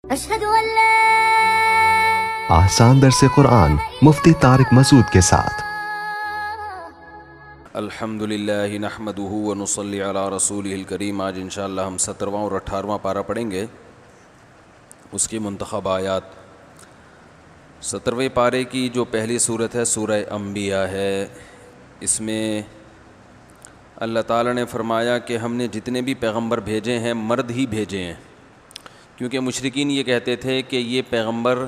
اشہد ان لا آسان درس قرآن مفتی طارق مسعود کے ساتھ۔ الحمدللہ نحمدہ ونصلی علی رسولہ الکریم۔ آج انشاءاللہ ہم 17واں اور 18واں پارہ پڑھیں گے، اس کی منتخب آیات۔ 17ویں پارے کی جو پہلی صورت ہے سورہ انبیاء ہے۔ اس میں اللہ تعالیٰ نے فرمایا کہ ہم نے جتنے بھی پیغمبر بھیجے ہیں مرد ہی بھیجے ہیں، کیونکہ مشرکین یہ کہتے تھے کہ یہ پیغمبر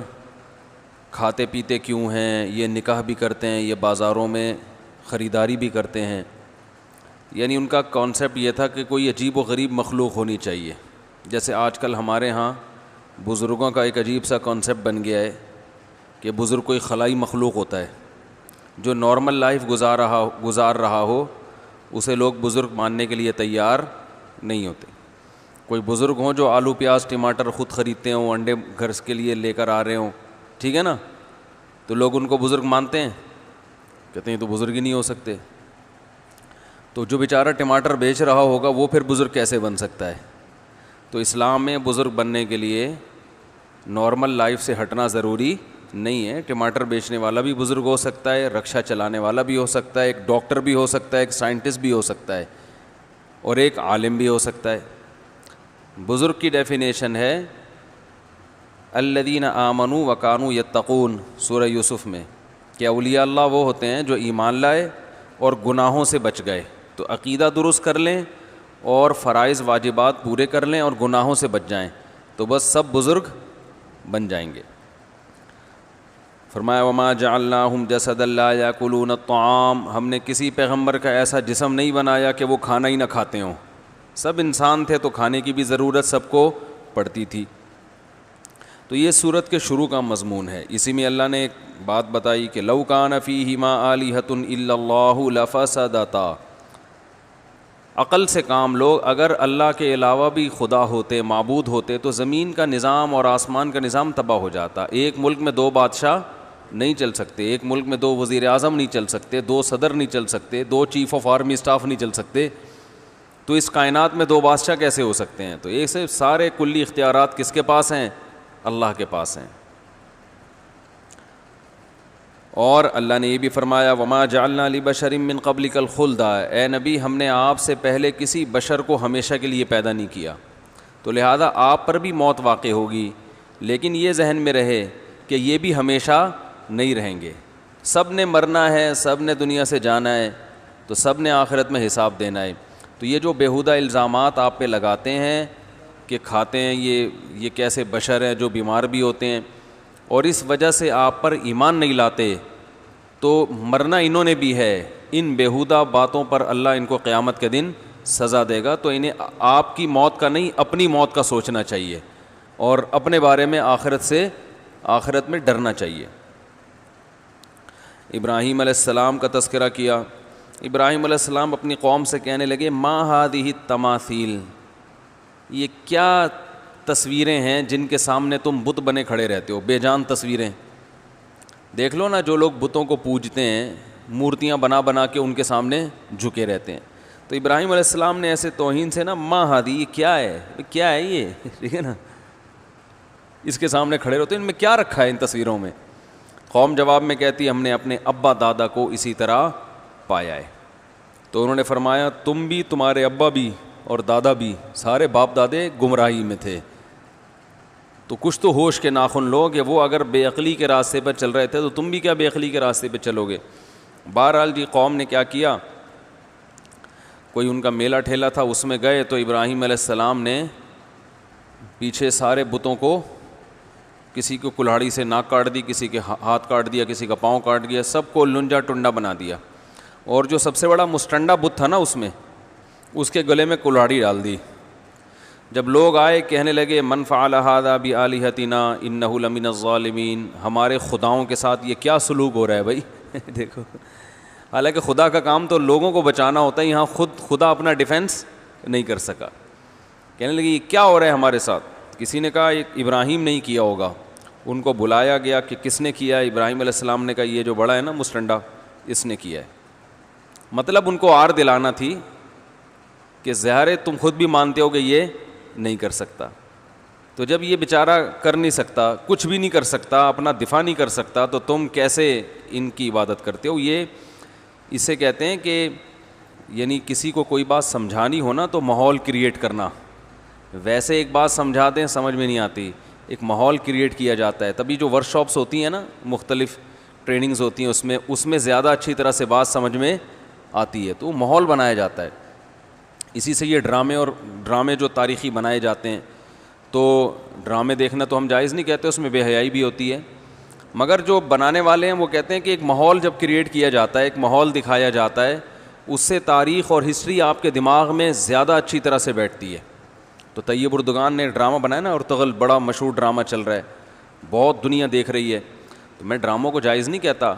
کھاتے پیتے کیوں ہیں، یہ نکاح بھی کرتے ہیں، یہ بازاروں میں خریداری بھی کرتے ہیں۔ یعنی ان کا کانسیپٹ یہ تھا کہ کوئی عجیب و غریب مخلوق ہونی چاہیے، جیسے آج کل ہمارے ہاں بزرگوں کا ایک عجیب سا کانسیپٹ بن گیا ہے کہ بزرگ کوئی خلائی مخلوق ہوتا ہے، جو نارمل لائف گزار رہا ہو اسے لوگ بزرگ ماننے کے لیے تیار نہیں ہوتے۔ کوئی بزرگ ہوں جو آلو پیاز ٹماٹر خود خریدتے ہوں، انڈے گھر کے لیے لے کر آ رہے ہوں، ٹھیک ہے نا، تو لوگ ان کو بزرگ مانتے ہیں، کہتے ہیں تو بزرگ ہی نہیں ہو سکتے۔ تو جو بیچارہ ٹماٹر بیچ رہا ہوگا وہ پھر بزرگ کیسے بن سکتا ہے؟ تو اسلام میں بزرگ بننے کے لیے نارمل لائف سے ہٹنا ضروری نہیں ہے۔ ٹماٹر بیچنے والا بھی بزرگ ہو سکتا ہے، رکشہ چلانے والا بھی ہو سکتا ہے، ایک ڈاکٹر بھی ہو سکتا ہے، ایک سائنٹسٹ بھی ہو سکتا ہے، اور ایک عالم بھی ہو سکتا ہے۔ بزرگ کی ڈیفینیشن ہے الذین آمنوا وکانوا یتقون، سورہ یوسف میں، کہ اولیاء اللہ وہ ہوتے ہیں جو ایمان لائے اور گناہوں سے بچ گئے۔ تو عقیدہ درست کر لیں اور فرائض واجبات پورے کر لیں اور گناہوں سے بچ جائیں تو بس سب بزرگ بن جائیں گے۔ فرمایا وما جعلناہم جسدا لا یاکلون الطعام، ہم نے کسی پیغمبر کا ایسا جسم نہیں بنایا کہ وہ کھانا ہی نہ کھاتے ہوں۔ سب انسان تھے تو کھانے کی بھی ضرورت سب کو پڑتی تھی۔ تو یہ سورت کے شروع کا مضمون ہے۔ اسی میں اللہ نے ایک بات بتائی کہ لو کان فیہما آلہۃ الا اللہ لفسدتا، عقل سے کام لو، اگر اللہ کے علاوہ بھی خدا ہوتے، معبود ہوتے، تو زمین کا نظام اور آسمان کا نظام تباہ ہو جاتا۔ ایک ملک میں دو بادشاہ نہیں چل سکتے، ایک ملک میں دو وزیر اعظم نہیں چل سکتے، دو صدر نہیں چل سکتے، دو چیف آف آرمی اسٹاف نہیں چل سکتے، تو اس کائنات میں دو بادشاہ کیسے ہو سکتے ہیں؟ تو ایک سے سارے کلی اختیارات کس کے پاس ہیں؟ اللہ کے پاس ہیں۔ اور اللہ نے یہ بھی فرمایا وما جعلنا لبشر من قبلک الخلد، اے نبی ہم نے آپ سے پہلے کسی بشر کو ہمیشہ کے لیے پیدا نہیں کیا، تو لہذا آپ پر بھی موت واقع ہوگی، لیکن یہ ذہن میں رہے کہ یہ بھی ہمیشہ نہیں رہیں گے۔ سب نے مرنا ہے، سب نے دنیا سے جانا ہے، تو سب نے آخرت میں حساب دینا ہے۔ تو یہ جو بیہودہ الزامات آپ پہ لگاتے ہیں کہ کھاتے ہیں یہ کیسے بشر ہیں جو بیمار بھی ہوتے ہیں، اور اس وجہ سے آپ پر ایمان نہیں لاتے، تو مرنا انہوں نے بھی ہے۔ ان بیہودہ باتوں پر اللہ ان کو قیامت کے دن سزا دے گا، تو انہیں آپ کی موت کا نہیں اپنی موت کا سوچنا چاہیے اور اپنے بارے میں آخرت میں ڈرنا چاہیے۔ ابراہیم علیہ السلام کا تذکرہ کیا۔ ابراہیم علیہ السلام اپنی قوم سے کہنے لگے ما ہذہ التماثیل، یہ کیا تصویریں ہیں جن کے سامنے تم بت بنے کھڑے رہتے ہو، بے جان تصویریں۔ دیکھ لو نا، جو لوگ بتوں کو پوجتے ہیں، مورتیاں بنا بنا کے ان کے سامنے جھکے رہتے ہیں۔ تو ابراہیم علیہ السلام نے ایسے توہین سے نا ما ہذہ، یہ کیا ہے یہ، ٹھیک ہے نا، اس کے سامنے کھڑے رہتے ہیں، ان میں کیا رکھا ہے ان تصویروں میں؟ قوم جواب میں کہتی ہم نے اپنے ابا دادا کو اسی طرح پایا ہے۔ تو انہوں نے فرمایا تم بھی، تمہارے ابا بھی اور دادا بھی، سارے باپ دادے گمراہی میں تھے، تو کچھ تو ہوش کے ناخن لو کہ وہ اگر بے عقلی کے راستے پر چل رہے تھے تو تم بھی کیا بے عقلی کے راستے پہ چلو گے؟ بہرحال جی قوم نے کیا کیا، کوئی ان کا میلہ ٹھیلا تھا، اس میں گئے تو ابراہیم علیہ السلام نے پیچھے سارے بتوں کو، کسی کو کلہاڑی سے ناک کاٹ دی، کسی کے ہاتھ کاٹ دیا، کسی کا پاؤں کاٹ دیا، سب کو لنجا ٹنڈا بنا دیا، اور جو سب سے بڑا مستنڈا بت تھا نا اس میں، اس کے گلے میں کلہاڑی ڈال دی۔ جب لوگ آئے کہنے لگے من فعل ھذا بآلہتنا انہ لمن الظالمین، ہمارے خداؤں کے ساتھ یہ کیا سلوک ہو رہا ہے بھائی دیکھو، حالانکہ خدا کا کام تو لوگوں کو بچانا ہوتا ہے، یہاں خدا اپنا ڈیفنس نہیں کر سکا۔ کہنے لگے یہ کیا ہو رہا ہے ہمارے ساتھ؟ کسی نے کہا ابراہیم نہیں کیا ہوگا۔ ان کو بلایا گیا کہ کس نے کیا ہے؟ ابراہیم علیہ السلام نے کہا یہ جو بڑا ہے نا مستنڈا، اس نے کیا ہے۔ مطلب ان کو آر دلانا تھی کہ ظاہر ہے تم خود بھی مانتے ہو کہ یہ نہیں کر سکتا۔ تو جب یہ بیچارہ کر نہیں سکتا, کچھ بھی نہیں کر سکتا, اپنا دفاع نہیں کر سکتا, تو تم کیسے ان کی عبادت کرتے ہو؟ یہ اسے کہتے ہیں کہ یعنی کسی کو کوئی بات سمجھانی ہو نا تو ماحول کریٹ کرنا. ویسے ایک بات سمجھا دیں سمجھ میں نہیں آتی, ایک ماحول کریٹ کیا جاتا ہے. تبھی جو ورک شاپس ہوتی ہیں نا, مختلف ٹریننگز ہوتی ہیں, اس میں زیادہ اچھی طرح سے بات سمجھ میں آتی ہے, تو ماحول بنایا جاتا ہے. اسی سے یہ ڈرامے جو تاریخی بنائے جاتے ہیں, تو ڈرامے دیکھنا تو ہم جائز نہیں کہتے, اس میں بے حیائی بھی ہوتی ہے, مگر جو بنانے والے ہیں وہ کہتے ہیں کہ ایک ماحول جب کریٹ کیا جاتا ہے, ایک ماحول دکھایا جاتا ہے, اس سے تاریخ اور ہسٹری آپ کے دماغ میں زیادہ اچھی طرح سے بیٹھتی ہے. تو طیب اردگان نے ڈرامہ بنایا نا, ارطغرل بڑا مشہور ڈرامہ چل رہا ہے, بہت دنیا دیکھ رہی ہے. تو میں ڈراموں کو جائز نہیں کہتا,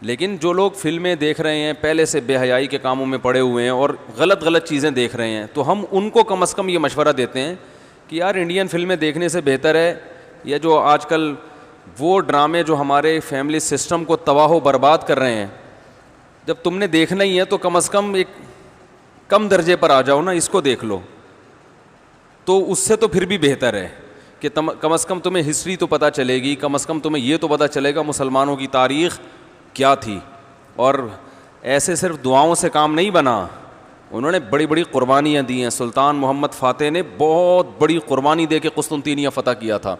لیکن جو لوگ فلمیں دیکھ رہے ہیں, پہلے سے بے حیائی کے کاموں میں پڑے ہوئے ہیں اور غلط چیزیں دیکھ رہے ہیں, تو ہم ان کو کم از کم یہ مشورہ دیتے ہیں کہ یار انڈین فلمیں دیکھنے سے بہتر ہے یہ جو آج کل وہ ڈرامے جو ہمارے فیملی سسٹم کو تباہ و برباد کر رہے ہیں, جب تم نے دیکھنا ہی ہے تو کم از کم ایک کم درجے پر آ جاؤ نا, اس کو دیکھ لو. تو اس سے تو پھر بھی بہتر ہے کہ کم از کم تمہیں ہسٹری تو پتہ چلے گی, کم از کم تمہیں یہ تو پتہ چلے گا مسلمانوں کی تاریخ کیا تھی. اور ایسے صرف دعاؤں سے کام نہیں بنا, انہوں نے بڑی بڑی قربانیاں دی ہیں. سلطان محمد فاتح نے بہت بڑی قربانی دے کے قسطنطینیہ فتح کیا تھا,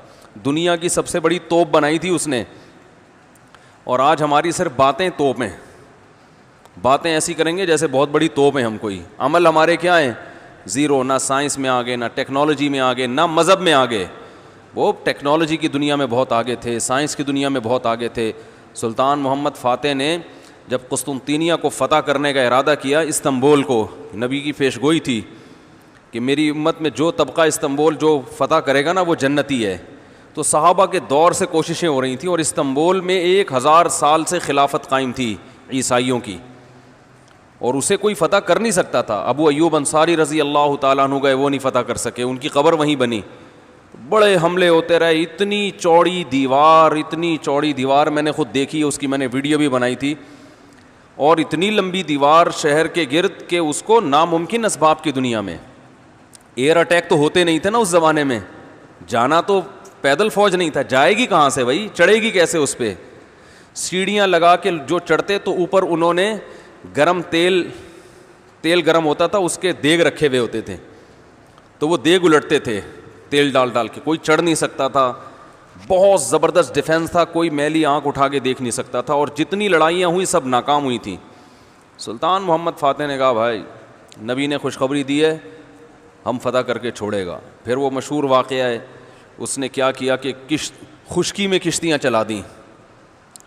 دنیا کی سب سے بڑی توپ بنائی تھی اس نے. اور آج ہماری صرف باتیں توپ ہیں, باتیں ایسی کریں گے جیسے بہت بڑی توپ ہیں ہم, کوئی عمل ہمارے کیا ہیں زیرو, نہ سائنس میں آگے, نہ ٹیکنالوجی میں آگے, نہ مذہب میں آگے. وہ ٹیکنالوجی کی دنیا میں بہت آگے تھے, سائنس کی دنیا میں بہت آگے تھے. سلطان محمد فاتح نے جب قسطنطینیہ کو فتح کرنے کا ارادہ کیا, استنبول کو, نبی کی پیش گوئی تھی کہ میری امت میں جو طبقہ استنبول جو فتح کرے گا نا وہ جنتی ہے. تو صحابہ کے دور سے کوششیں ہو رہی تھیں, اور استنبول میں 1000 سال سے خلافت قائم تھی عیسائیوں کی, اور اسے کوئی فتح کر نہیں سکتا تھا. ابو ایوب انصاری رضی اللہ تعالیٰ عنہ گئے, وہ نہیں فتح کر سکے, ان کی قبر وہیں بنی. بڑے حملے ہوتے رہے, اتنی چوڑی دیوار میں نے خود دیکھی, اس کی میں نے ویڈیو بھی بنائی تھی, اور اتنی لمبی دیوار شہر کے گرد کہ اس کو ناممکن اسباب کی دنیا میں, ایئر اٹیک تو ہوتے نہیں تھے نا اس زمانے میں, جانا تو پیدل فوج نہیں تھا, جائے گی کہاں سے بھائی, چڑھے گی کیسے اس پہ؟ سیڑھیاں لگا کے جو چڑھتے تو اوپر انہوں نے گرم تیل گرم ہوتا تھا, اس کے دیگ رکھے ہوئے ہوتے تھے, تو وہ دیگ الٹتے تھے تیل ڈال کے, کوئی چڑھ نہیں سکتا تھا. بہت زبردست ڈیفنس تھا, کوئی میلی آنکھ اٹھا کے دیکھ نہیں سکتا تھا, اور جتنی لڑائیاں ہوئی سب ناکام ہوئی تھیں. سلطان محمد فاتح نے کہا بھائی نبی نے خوشخبری دی ہے, ہم فتح کر کے چھوڑے گا. پھر وہ مشہور واقعہ ہے, اس نے کیا کیا کہ خشکی میں کشتیاں چلا دیں,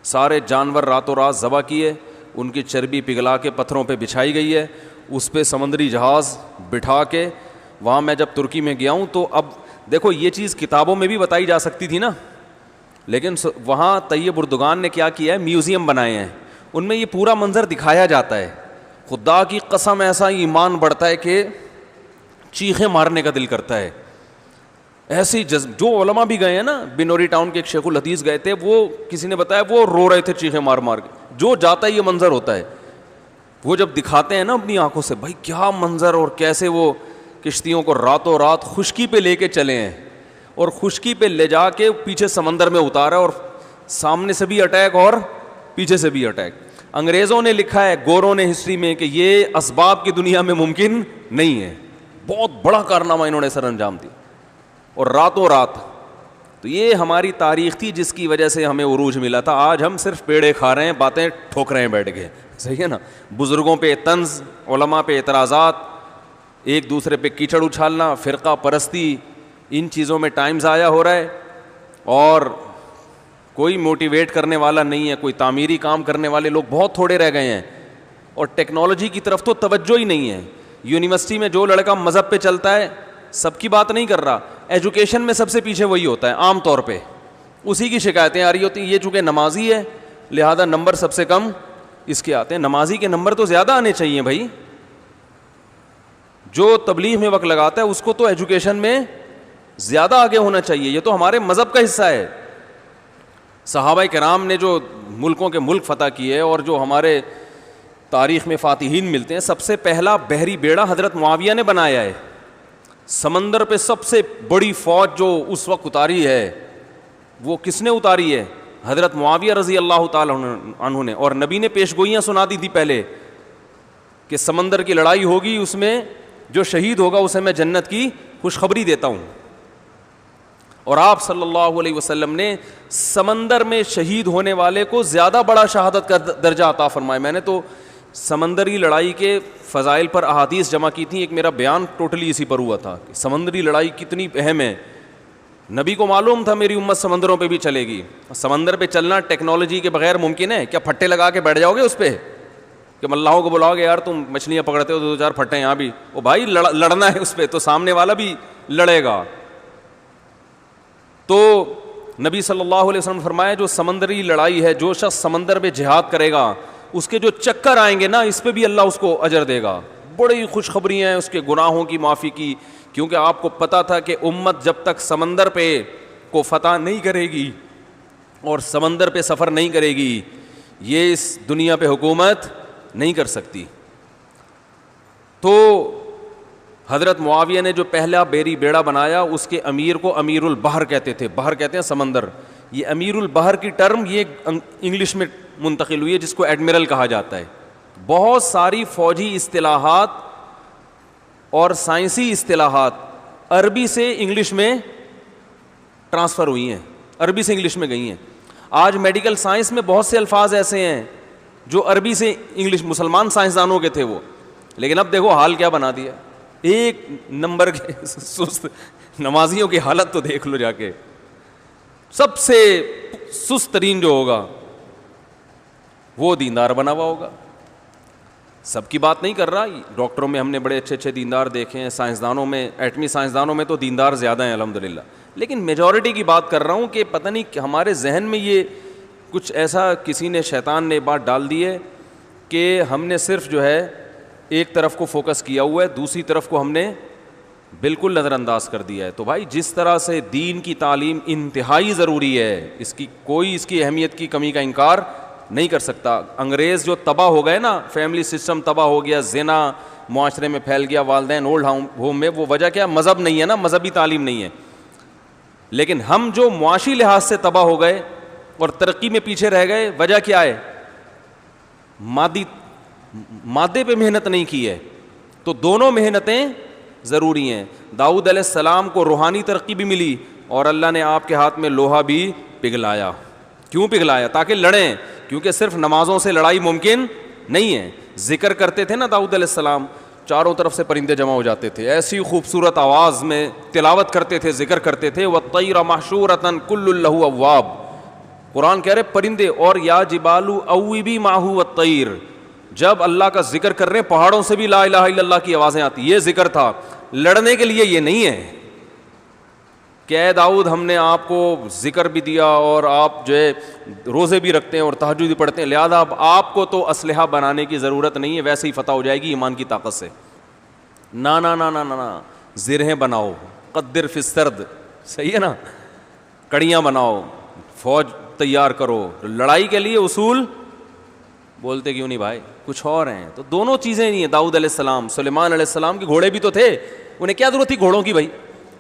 سارے جانور راتوں رات ذبح کیے, ان کی چربی پگھلا کے پتھروں پہ بچھائی گئی ہے, اس پہ سمندری جہاز بٹھا کے. وہاں میں جب ترکی میں گیا ہوں تو اب دیکھو یہ چیز کتابوں میں بھی بتائی جا سکتی تھی نا, لیکن وہاں طیب اردگان نے کیا کیا ہے, میوزیم بنائے ہیں, ان میں یہ پورا منظر دکھایا جاتا ہے. خدا کی قسم ایسا ایمان بڑھتا ہے کہ چیخیں مارنے کا دل کرتا ہے. ایسی جو علماء بھی گئے ہیں نا, بنوری ٹاؤن کے ایک شیخ الحدیث گئے تھے, وہ کسی نے بتایا وہ رو رہے تھے چیخیں مار مار کے. جو جاتا ہے یہ منظر ہوتا ہے, وہ جب دکھاتے ہیں نا اپنی آنکھوں سے, بھائی کیا منظر, اور کیسے وہ کشتیوں کو راتوں رات خشکی پہ لے کے چلے ہیں, اور خشکی پہ لے جا کے پیچھے سمندر میں اتارا, اور سامنے سے بھی اٹیک اور پیچھے سے بھی اٹیک. انگریزوں نے لکھا ہے, گوروں نے ہسٹری میں, کہ یہ اسباب کی دنیا میں ممکن نہیں ہے. بہت بڑا کارنامہ انہوں نے سر انجام دیا, اور راتوں رات. تو یہ ہماری تاریخ تھی جس کی وجہ سے ہمیں عروج ملا تھا. آج ہم صرف پیڑے کھا رہے ہیں, باتیں ٹھوک رہے ہیں بیٹھ کے, صحیح ہے نا. بزرگوں پہ طنز, علماء پہ اعتراضات, ایک دوسرے پہ کیچڑ اچھالنا, فرقہ پرستی, ان چیزوں میں ٹائم ضائع ہو رہا ہے, اور کوئی موٹیویٹ کرنے والا نہیں ہے, کوئی تعمیری کام کرنے والے لوگ بہت تھوڑے رہ گئے ہیں, اور ٹیکنالوجی کی طرف تو توجہ ہی نہیں ہے. یونیورسٹی میں جو لڑکا مذہب پہ چلتا ہے, سب کی بات نہیں کر رہا, ایجوکیشن میں سب سے پیچھے وہی ہوتا ہے عام طور پہ, اسی کی شکایتیں آ رہی ہوتی ہیں. یہ چونکہ نمازی ہے لہذا نمبر سب سے کم اس کے آتے ہیں. نمازی کے نمبر تو زیادہ آنے چاہیے بھائی, جو تبلیغ میں وقت لگاتا ہے اس کو تو ایجوکیشن میں زیادہ آگے ہونا چاہیے. یہ تو ہمارے مذہب کا حصہ ہے. صحابہ کرام نے جو ملکوں کے ملک فتح کیے, اور جو ہمارے تاریخ میں فاتحین ملتے ہیں, سب سے پہلا بحری بیڑا حضرت معاویہ نے بنایا ہے. سمندر پہ سب سے بڑی فوج جو اس وقت اتاری ہے وہ کس نے اتاری ہے؟ حضرت معاویہ رضی اللہ تعالیٰ عنہ نے. اور نبی نے پیشگوئیاں سنا دی تھی پہلے کہ سمندر کی لڑائی ہوگی, اس میں جو شہید ہوگا اسے میں جنت کی خوشخبری دیتا ہوں. اور آپ صلی اللہ علیہ وسلم نے سمندر میں شہید ہونے والے کو زیادہ بڑا شہادت کا درجہ عطا فرمایا. میں نے تو سمندری لڑائی کے فضائل پر احادیث جمع کی تھیں, ایک میرا بیان ٹوٹلی اسی پر ہوا تھا کہ سمندری لڑائی کتنی اہم ہے. نبی کو معلوم تھا میری امت سمندروں پہ بھی چلے گی. سمندر پہ چلنا ٹیکنالوجی کے بغیر ممکن ہے کیا؟ پھٹے لگا کے بیٹھ جاؤ گے اس پہ کہ ملاحوں کو بلاؤ گے یار تم مچھلیاں پکڑتے ہو تو 2-4 پھٹے یہاں بھی, او بھائی لڑنا ہے اس پہ تو سامنے والا بھی لڑے گا. تو نبی صلی اللہ علیہ وسلم نے فرمایا جو سمندری لڑائی ہے, جو شخص سمندر میں جہاد کرے گا اس کے جو چکر آئیں گے نا اس پہ بھی اللہ اس کو اجر دے گا. بڑی خوشخبری ہیں اس کے گناہوں کی معافی کی, کیونکہ آپ کو پتا تھا کہ امت جب تک سمندر پہ کو فتح نہیں کرے گی اور سمندر پہ سفر نہیں کرے گی یہ اس دنیا پہ حکومت نہیں کر سکتی. تو حضرت معاویہ نے جو پہلا بیڑا بنایا اس کے امیر کو امیر البحر کہتے تھے. بحر کہتے ہیں سمندر. یہ امیر البحر کی ٹرم یہ انگلش میں منتقل ہوئی ہے جس کو ایڈمرل کہا جاتا ہے. بہت ساری فوجی اصطلاحات اور سائنسی اصطلاحات عربی سے انگلش میں ٹرانسفر ہوئی ہیں, عربی سے انگلش میں گئی ہیں. آج میڈیکل سائنس میں بہت سے الفاظ ایسے ہیں جو عربی سے انگلش, مسلمان سائنسدانوں کے تھے وہ, لیکن اب دیکھو حال کیا بنا دیا. ایک نمبر کے سست نمازیوں کی حالت تو دیکھ لو جا کے. سب سے سست ترین جو ہوگا وہ دیندار بنا ہوا ہوگا. سب کی بات نہیں کر رہا, ڈاکٹروں میں ہم نے بڑے اچھے اچھے دیندار دیکھے ہیں, سائنسدانوں میں, ایٹمی سائنسدانوں میں تو دیندار زیادہ ہیں الحمدللہ, لیکن میجورٹی کی بات کر رہا ہوں کہ پتہ نہیں ہمارے ذہن میں یہ کچھ ایسا کسی نے, شیطان نے بات ڈال دی ہے کہ ہم نے صرف جو ہے ایک طرف کو فوکس کیا ہوا ہے, دوسری طرف کو ہم نے بالکل نظر انداز کر دیا ہے. تو بھائی جس طرح سے دین کی تعلیم انتہائی ضروری ہے, اس کی کوئی اس کی اہمیت کی کمی کا انکار نہیں کر سکتا. انگریز جو تباہ ہو گئے نا, فیملی سسٹم تباہ ہو گیا, زنا معاشرے میں پھیل گیا, والدین اولڈ ہوم میں, وہ وجہ کیا؟ مذہب نہیں ہے نا, مذہبی تعلیم نہیں ہے. لیکن ہم جو معاشی لحاظ سے تباہ ہو گئے اور ترقی میں پیچھے رہ گئے, وجہ کیا ہے؟ مادے پہ محنت نہیں کی ہے. تو دونوں محنتیں ضروری ہیں. داؤد علیہ السلام کو روحانی ترقی بھی ملی اور اللہ نے آپ کے ہاتھ میں لوہا بھی پگھلایا. کیوں پگھلایا؟ تاکہ لڑیں, کیونکہ صرف نمازوں سے لڑائی ممکن نہیں ہے. ذکر کرتے تھے نا داؤد علیہ السلام, چاروں طرف سے پرندے جمع ہو جاتے تھے, ایسی خوبصورت آواز میں تلاوت کرتے تھے, ذکر کرتے تھے. وَالطَّيْرَ مَحْشُورَةً كُلٌّ لَهُ أَوَّابٌ, قرآن کہہ رہے پرندے, اور یا جبالُ أَوِّبِي مَعَهُ وَالطَّيْرُ, جب اللہ کا ذکر کر رہے ہیں پہاڑوں سے بھی لا الہ الا اللہ کی آوازیں آتی. یہ ذکر تھا, لڑنے کے لیے یہ نہیں ہے کہ اے داؤد ہم نے آپ کو ذکر بھی دیا اور آپ جو ہے روزے بھی رکھتے ہیں اور تہجد بھی پڑھتے ہیں, لہذا اب آپ کو تو اسلحہ بنانے کی ضرورت نہیں ہے, ویسے ہی فتح ہو جائے گی ایمان کی طاقت سے. نا نا نا نا نا, زرہیں بناؤ, قدر فی السرد, صحیح ہے نا, کڑیاں بناؤ, فوج تیار کرو, لڑائی کے لیے اصول بولتے کیوں نہیں بھائی, کچھ اور ہیں. تو دونوں چیزیں نہیں ہیں. داؤد علیہ السلام, سلیمان علیہ السلام کے گھوڑے بھی تو تھے, انہیں کیا ضرورت تھی گھوڑوں کی بھائی؟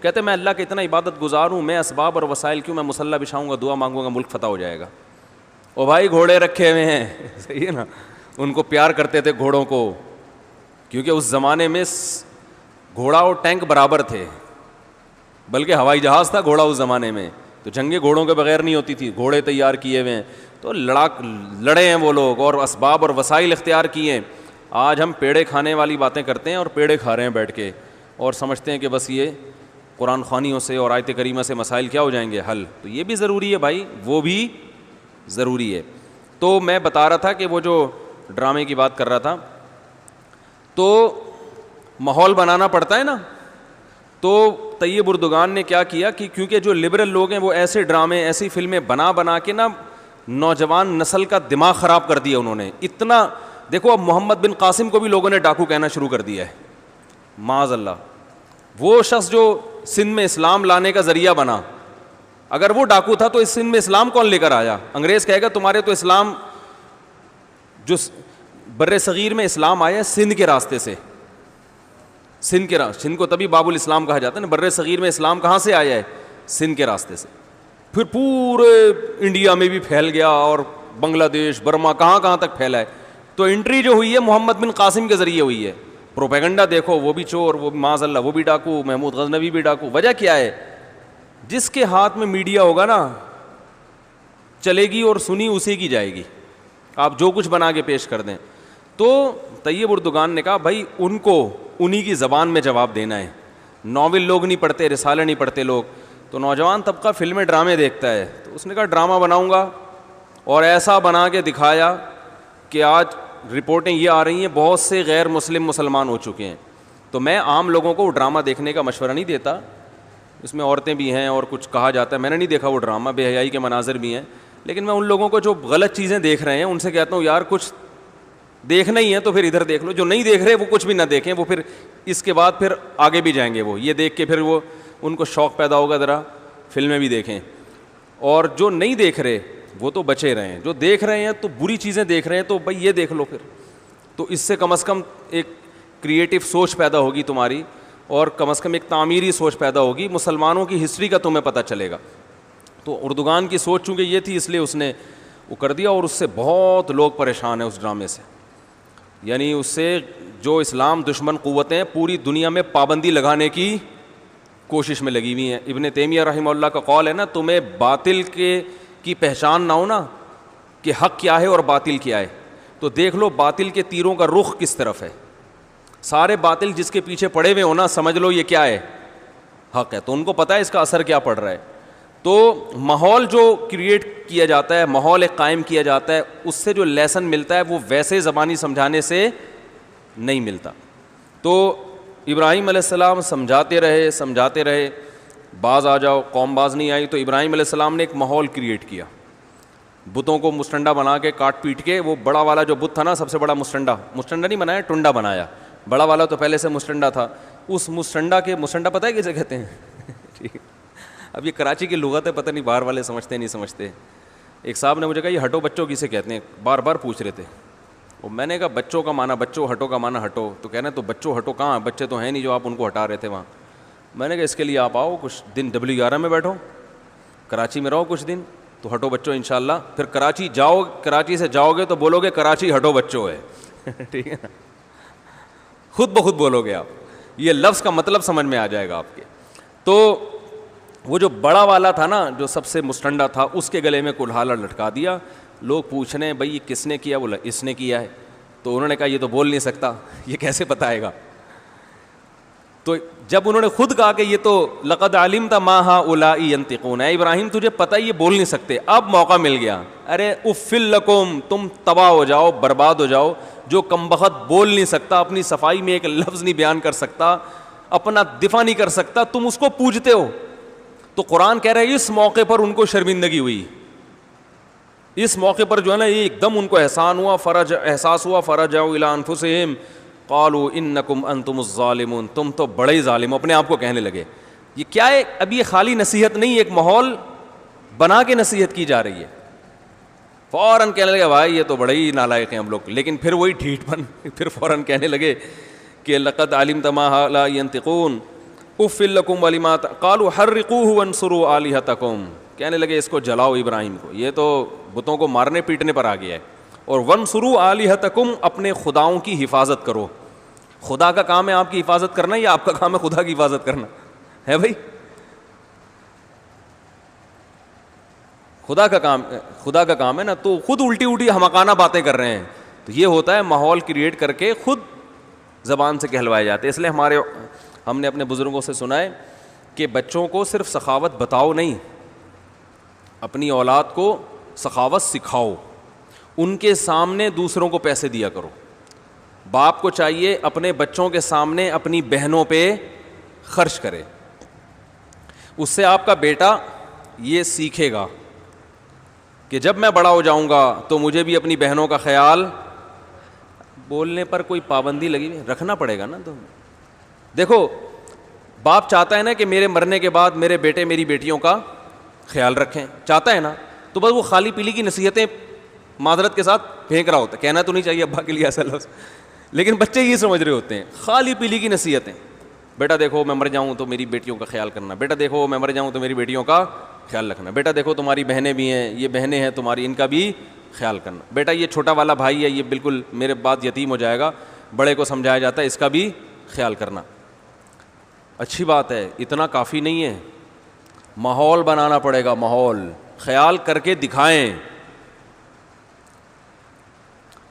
کہتے میں اللہ کا اتنا عبادت گزار ہوں, میں اسباب اور وسائل کیوں, میں مصلی بچھاؤں گا, دعا مانگوں گا, ملک فتح ہو جائے گا. او بھائی گھوڑے رکھے ہوئے ہیں, صحیح ہے نا, ان کو پیار کرتے تھے گھوڑوں کو, کیونکہ اس زمانے میں گھوڑا اور ٹینک برابر تھے, بلکہ ہوائی جہاز تھا گھوڑا اس زمانے میں, تو جنگیں گھوڑوں کے بغیر نہیں ہوتی تھی, گھوڑے تیار کیے ہوئے ہیں. تو لڑے ہیں وہ لوگ اور اسباب اور وسائل اختیار کیے ہیں. آج ہم پیڑے کھانے والی باتیں کرتے ہیں اور پیڑے کھا رہے ہیں بیٹھ کے, اور سمجھتے ہیں کہ بس یہ قرآن خوانیوں سے اور آیت کریمہ سے مسائل کیا ہو جائیں گے حل. تو یہ بھی ضروری ہے بھائی, وہ بھی ضروری ہے. تو میں بتا رہا تھا کہ وہ جو ڈرامے کی بات کر رہا تھا, تو ماحول بنانا پڑتا ہے نا. تو طیب اردگان نے کیا کیا کہ کیونکہ جو لبرل لوگ ہیں وہ ایسے ڈرامے, ایسی فلمیں بنا کے نا نوجوان نسل کا دماغ خراب کر دیا انہوں نے. اتنا دیکھو, اب محمد بن قاسم کو بھی لوگوں نے ڈاکو کہنا شروع کر دیا ہے, معاذ اللہ. وہ شخص جو سندھ میں اسلام لانے کا ذریعہ بنا, اگر وہ ڈاکو تھا تو اس سندھ میں اسلام کون لے کر آیا؟ انگریز کہے گا تمہارے تو اسلام, جو بر صغیر میں اسلام آیا سندھ کے راستے سے, سندھ کو تبھی باب الاسلام کہا جاتا ہے نا, بر صغیر میں اسلام کہاں سے آیا ہے؟ سندھ کے راستے سے. پھر پورے انڈیا میں بھی پھیل گیا اور بنگلہ دیش, برما, کہاں کہاں تک پھیلا ہے. تو انٹری جو ہوئی ہے محمد بن قاسم کے ذریعے ہوئی ہے. پروپیگنڈا دیکھو, وہ بھی چور, وہ بھی معاذ اللہ وہ بھی ڈاکو, محمود غزنوی بھی ڈاکو. وجہ کیا ہے؟ جس کے ہاتھ میں میڈیا ہوگا نا چلے گی اور سنی اسی کی جائے گی, آپ جو کچھ بنا کے پیش کر دیں. تو طیب اردگان نے کہا بھائی ان کو انہی کی زبان میں جواب دینا ہے. ناول لوگ نہیں پڑھتے, رسالے نہیں پڑھتے لوگ, تو نوجوان طبقہ فلمیں ڈرامے دیکھتا ہے. تو اس نے کہا ڈرامہ بناؤں گا, اور ایسا بنا کے دکھایا کہ آج رپورٹیں یہ آ رہی ہیں بہت سے غیر مسلم مسلمان ہو چکے ہیں. تو میں عام لوگوں کو ڈرامہ دیکھنے کا مشورہ نہیں دیتا, اس میں عورتیں بھی ہیں اور کچھ کہا جاتا ہے, میں نے نہیں دیکھا وہ ڈرامہ, بے حیائی کے مناظر بھی ہیں. لیکن میں ان لوگوں کو جو غلط چیزیں دیکھ رہے ہیں ان سے کہتا ہوں یار کچھ دیکھنا ہی ہے تو پھر ادھر دیکھ لو. جو نہیں دیکھ رہے وہ کچھ بھی نہ دیکھیں, وہ پھر اس کے بعد پھر آگے بھی جائیں گے, وہ یہ دیکھ کے پھر وہ ان کو شوق پیدا ہوگا ذرا فلمیں بھی دیکھیں. اور جو نہیں دیکھ رہے وہ تو بچے رہے ہیں, جو دیکھ رہے ہیں تو بری چیزیں دیکھ رہے ہیں تو بھائی یہ دیکھ لو پھر. تو اس سے کم از کم ایک کریٹو سوچ پیدا ہوگی تمہاری, اور کم از کم ایک تعمیری سوچ پیدا ہوگی, مسلمانوں کی ہسٹری کا تمہیں پتہ چلے گا. تو اردگان کی سوچ چونکہ یہ تھی اس لیے اس نے وہ کر دیا, اور اس سے بہت لوگ پریشان ہیں اس ڈرامے سے. یعنی اس سے جو اسلام دشمن قوتیں پوری دنیا میں پابندی لگانے کی کوشش میں لگی ہوئی ہیں. ابن تیمیہ رحمہ اللہ کا قول ہے نا, تمہیں باطل کی پہچان نہ ہو نا کہ حق کیا ہے اور باطل کیا ہے, تو دیکھ لو باطل کے تیروں کا رخ کس طرف ہے. سارے باطل جس کے پیچھے پڑے ہوئے ہو نا, سمجھ لو یہ کیا ہے, حق ہے. تو ان کو پتہ ہے اس کا اثر کیا پڑ رہا ہے. تو ماحول جو کریٹ کیا جاتا ہے, ماحول ایک قائم کیا جاتا ہے, اس سے جو لیسن ملتا ہے وہ ویسے زبانی سمجھانے سے نہیں ملتا. تو ابراہیم علیہ السلام سمجھاتے رہے, باز آ جاؤ, قوم باز نہیں آئی. تو ابراہیم علیہ السلام نے ایک ماحول کریٹ کیا, بتوں کو مستنڈا بنا کے کاٹ پیٹ کے. وہ بڑا والا جو بت تھا نا, سب سے بڑا مستنڈا نہیں بنایا, ٹنڈا بنایا. بڑا والا تو پہلے سے مستنڈا تھا. اس مستنڈا پتہ ہے کسے کہتے ہیں؟ ٹھیک ہے, اب یہ کراچی کی لغت ہے, پتہ نہیں باہر والے سمجھتے نہیں سمجھتے. ایک صاحب نے مجھے کہا یہ ہٹو بچوں کسے کہتے ہیں, بار بار پوچھ رہے تھے. وہ میں نے کہا بچوں کا معنی بچوں, ہٹو کا معنی ہٹو. تو کہنا تو بچوں ہٹو کہاں, بچے تو ہیں نہیں جو آپ ان کو ہٹا رہے تھے وہاں. میں نے کہا اس کے لیے آپ آؤ کچھ دن W11 میں بیٹھو, کراچی میں رہو کچھ دن, تو ہٹو بچوں انشاءاللہ. پھر کراچی سے جاؤ گے تو بولو گے کراچی ہٹو بچوں ہے. ٹھیک ہے نا, خود بخود بولو گے آپ, یہ لفظ کا مطلب سمجھ میں آ جائے گا آپ کے. تو وہ جو بڑا والا تھا نا, جو سب سے مستنڈا تھا, اس کے گلے میں کلہاڑا لٹکا دیا. لوگ پوچھ رہے ہیں بھائی یہ کس نے کیا؟ بولا اس نے کیا ہے. تو انہوں نے کہا یہ تو بول نہیں سکتا, یہ کیسے بتائے گا؟ تو جب انہوں نے خود کہا کہ یہ تو لقد علمت ما هؤلاء ينطقون, اے ابراہیم تجھے پتہ یہ بول نہیں سکتے, اب موقع مل گیا. ارے افل لکم, تم تباہ ہو جاؤ, برباد ہو جاؤ. جو کمبخت بول نہیں سکتا, اپنی صفائی میں ایک لفظ نہیں بیان کر سکتا, اپنا دفاع نہیں کر سکتا, تم اس کو پوجتے ہو. تو قرآن کہہ رہا ہے اس موقع پر ان کو شرمندگی ہوئی, اس موقع پر جو ہے نا ایک دم ان کو احساس ہوا فرجعوا الی انفسہم قالوا انکم انتم الظالمون, تم تو بڑے ہی ظالم, اپنے آپ کو کہنے لگے. یہ کیا ہے؟ اب یہ خالی نصیحت نہیں, ایک ماحول بنا کے نصیحت کی جا رہی ہے. فوراً کہنے لگے بھائی یہ تو بڑے ہی نالائق ہیں ہم لوگ. لیکن پھر وہی ڈھیٹ پن, پھر فوراً کہنے لگے کہ لقد علمت ما هؤلاء ينطقون افل لکم ولما قالوا حرقوه وانصروا آلهتکم. کہنے لگے اس کو جلاؤ ابراہیم کو, یہ تو بتوں کو مارنے پیٹنے پر آ گیا ہے. اور وانصروا آلهتکم, اپنے خداؤں کی حفاظت کرو. خدا کا کام ہے آپ کی حفاظت کرنا, یا آپ کا کام ہے خدا کی حفاظت کرنا ہے؟ بھائی خدا کا کام ہے نا. تو خود الٹی حماقانہ باتیں کر رہے ہیں. تو یہ ہوتا ہے ماحول کریٹ کر کے خود زبان سے کہلوائے جاتے. اس لیے ہم نے اپنے بزرگوں سے سنا ہے کہ بچوں کو صرف سخاوت بتاؤ نہیں, اپنی اولاد کو سخاوت سکھاؤ. ان کے سامنے دوسروں کو پیسے دیا کرو. باپ کو چاہیے اپنے بچوں کے سامنے اپنی بہنوں پہ خرچ کرے. اس سے آپ کا بیٹا یہ سیکھے گا کہ جب میں بڑا ہو جاؤں گا تو مجھے بھی اپنی بہنوں کا خیال. بولنے پر کوئی پابندی لگی رکھنا پڑے گا نا. تو دیکھو باپ چاہتا ہے نا کہ میرے مرنے کے بعد میرے بیٹے میری بیٹیوں کا خیال رکھیں, چاہتا ہے نا. تو بس وہ خالی پیلی کی نصیحتیں معذرت کے ساتھ پھینک رہا ہوتا ہے. کہنا تو نہیں چاہیے ابا کے لیے ایسا لفظ, لیکن بچے یہ سمجھ رہے ہوتے ہیں خالی پیلی کی نصیحتیں. بیٹا دیکھو میں مر جاؤں تو میری بیٹیوں کا خیال کرنا, بیٹا دیکھو میں مر جاؤں تو میری بیٹیوں کا خیال رکھنا, بیٹا دیکھو تمہاری بہنیں بھی ہیں, یہ بہنیں ہیں تمہاری, ان کا بھی خیال کرنا, بیٹا یہ چھوٹا والا بھائی ہے یہ بالکل میرے بعد یتیم ہو جائے گا, بڑے کو سمجھایا جاتا ہے اس کا بھی خیال کرنا. اچھی بات ہے, اتنا کافی نہیں ہے, ماحول بنانا پڑے گا, ماحول خیال کر کے دکھائیں.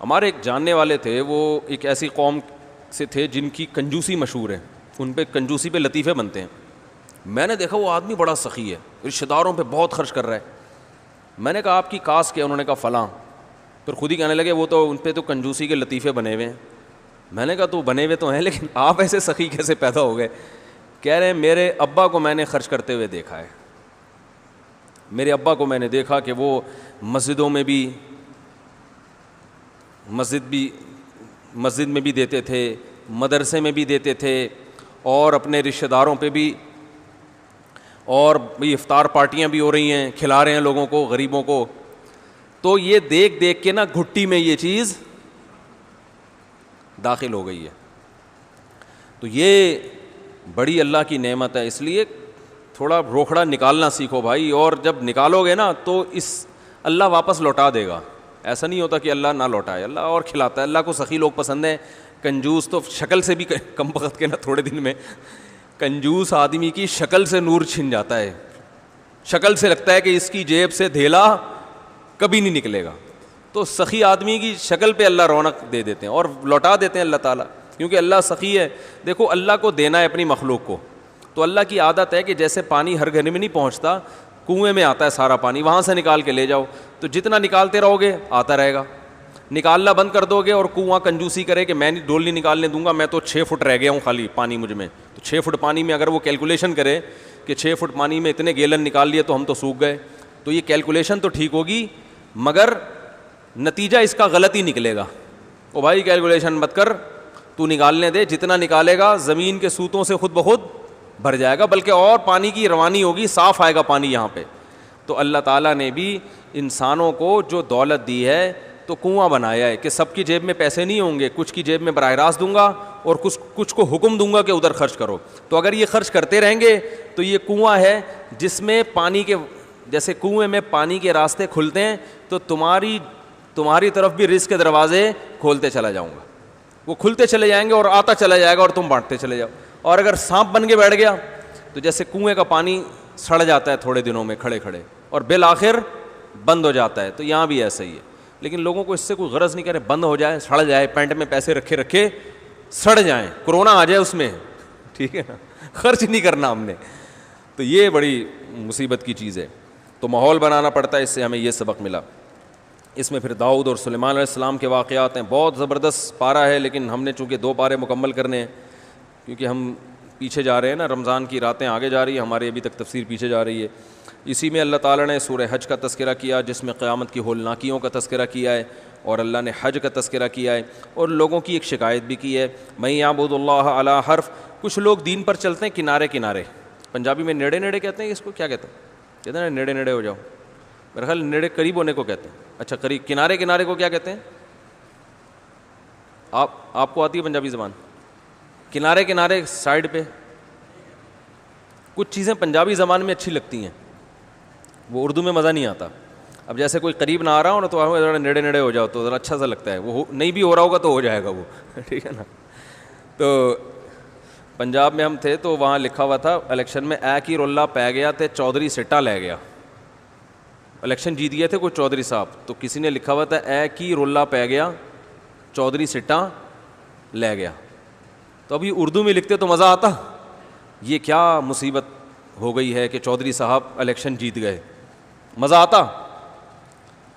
ہمارے ایک جاننے والے تھے, وہ ایک ایسی قوم سے تھے جن کی کنجوسی مشہور ہے, ان پہ کنجوسی پہ لطیفے بنتے ہیں. میں نے دیکھا وہ آدمی بڑا سخی ہے, رشتہ داروں پہ بہت خرچ کر رہا ہے. میں نے کہا آپ کی کاسٹ کیا؟ انہوں نے کہا فلاں. پھر خود ہی کہنے لگے وہ تو ان پہ تو کنجوسی کے لطیفے بنے ہوئے ہیں. میں نے کہا تو بنے ہوئے تو ہیں لیکن آپ ایسے سخی کیسے پیدا ہو گئے؟ کہہ رہے ہیں میرے ابا کو میں نے خرچ کرتے ہوئے دیکھا ہے, میرے ابا کو میں نے دیکھا کہ وہ مسجدوں میں بھی مسجد میں بھی دیتے تھے, مدرسے میں بھی دیتے تھے, اور اپنے رشتہ داروں پہ بھی, اور افطار پارٹیاں بھی ہو رہی ہیں, کھلا رہے ہیں لوگوں کو, غریبوں کو. تو یہ دیکھ دیکھ کے نا گھٹی میں یہ چیز داخل ہو گئی ہے. تو یہ بڑی اللہ کی نعمت ہے, اس لیے تھوڑا روکھڑا نکالنا سیکھو بھائی, اور جب نکالو گے نا تو اس اللہ واپس لوٹا دے گا. ایسا نہیں ہوتا کہ اللہ نہ لوٹائے, اللہ اور کھلاتا ہے. اللہ کو سخی لوگ پسند ہیں, کنجوس تو شکل سے بھی کم وقت کے نا تھوڑے دن میں کنجوس آدمی کی شکل سے نور چھن جاتا ہے, شکل سے لگتا ہے کہ اس کی جیب سے دھیلا کبھی نہیں نکلے گا. تو سخی آدمی کی شکل پہ اللہ رونق دے دیتے ہیں اور لوٹا دیتے ہیں اللہ تعالیٰ, کیونکہ اللہ سخی ہے. دیکھو اللہ کو دینا ہے اپنی مخلوق کو, تو اللہ کی عادت ہے کہ جیسے پانی ہر گھر میں نہیں پہنچتا, کنویں میں آتا ہے سارا پانی, وہاں سے نکال کے لے جاؤ, تو جتنا نکالتے رہو گے آتا رہے گا. نکالنا بند کر دو گے اور کنواں کنجوسی کرے کہ میں ڈول نہیں نکالنے دوں گا, میں تو 6 فٹ رہ گیا ہوں خالی پانی مجھ میں, تو 6 فٹ پانی میں اگر وہ کیلکولیشن کرے کہ 6 فٹ پانی میں اتنے گیلن نکال لیے تو ہم تو سوکھ گئے, تو یہ کیلکولیشن تو ٹھیک ہوگی مگر نتیجہ اس کا غلط ہی نکلے گا. او بھائی کیلکولیشن مت کر, تو نکالنے دے, جتنا نکالے گا زمین کے سوتوں سے خود بخود بھر جائے گا, بلکہ اور پانی کی روانی ہوگی, صاف آئے گا پانی یہاں پہ. تو اللہ تعالیٰ نے بھی انسانوں کو جو دولت دی ہے تو کنواں بنایا ہے کہ سب کی جیب میں پیسے نہیں ہوں گے, کچھ کی جیب میں براہ راست دوں گا اور کچھ کو حکم دوں گا کہ ادھر خرچ کرو. تو اگر یہ خرچ کرتے رہیں گے تو یہ کنواں ہے جس میں پانی کے, جیسے کنویں میں پانی کے راستے کھلتے ہیں تو تمہاری طرف بھی رزق کے دروازے کھولتے چلا جاؤں گا, وہ کھلتے چلے جائیں گے اور آتا چلا جائے گا اور تم بانٹتے چلے جاؤ. اور اگر سانپ بن کے بیٹھ گیا تو جیسے کنویں کا پانی سڑ جاتا ہے تھوڑے دنوں میں کھڑے کھڑے اور بالآخر بند ہو جاتا ہے, تو یہاں بھی ایسا ہی ہے. لیکن لوگوں کو اس سے کوئی غرض نہیں کرے, بند ہو جائے, سڑ جائے, پینٹ میں پیسے رکھے سڑ جائیں, کرونا آ جائے اس میں, ٹھیک ہے نا, خرچ نہیں کرنا ہم نے. تو یہ بڑی مصیبت کی چیز ہے. تو ماحول بنانا پڑتا ہے, اس سے ہمیں یہ سبق ملا. اس میں پھر داؤد اور سلیمان علیہ السلام کے واقعات ہیں, بہت زبردست پارہ ہے, لیکن ہم نے چونکہ 2 پارے مکمل کرنے ہیں کیونکہ ہم پیچھے جا رہے ہیں نا, رمضان کی راتیں آگے جا رہی ہیں, ہماری ابھی تک تفسیر پیچھے جا رہی ہے. اسی میں اللہ تعالیٰ نے سورہ حج کا تذکرہ کیا جس میں قیامت کی ہولناکیوں کا تذکرہ کیا ہے, اور اللہ نے حج کا تذکرہ کیا ہے, اور لوگوں کی ایک شکایت بھی کی ہے, میں یعبد اللہ علی حرف. کچھ لوگ دین پر چلتے ہیں کنارے کنارے, پنجابی میں نیڑے نیڑے کہتے ہیں, اس کو کیا کہتے ہیں؟ کہتے ہیں نا نیڑے نیڑے ہو جاؤ, میرا خیال نیڑے قریب ہونے کو کہتے ہیں. اچھا قریب, کنارے کنارے کو کیا کہتے ہیں؟ آپ کو آتی ہے پنجابی زبان؟ کنارے کنارے سائڈ پہ, کچھ چیزیں پنجابی زبان میں اچھی لگتی ہیں, وہ اردو میں مزہ نہیں آتا. اب جیسے کوئی قریب نہ آ رہا ہو نا تو ذرا نیڑے نیڑے ہو جاؤ تو ذرا اچھا سا لگتا ہے, وہ نہیں بھی ہو رہا ہوگا تو ہو جائے گا وہ, ٹھیک ہے نا. تو پنجاب میں ہم تھے تو وہاں لکھا ہوا تھا الیکشن میں اے کی رولہ پی گیا تے چودھری سٹا لے گیا. الیکشن جیت گئے تھے کوئی چودھری صاحب, تو کسی نے لکھا ہوا تھا اے کی رولہ پی گیا چودھری سٹا لے گیا. تو ابھی اردو میں لکھتے تو مزہ آتا, یہ کیا مصیبت ہو گئی ہے کہ چودھری صاحب الیکشن جیت گئے, مزہ آتا.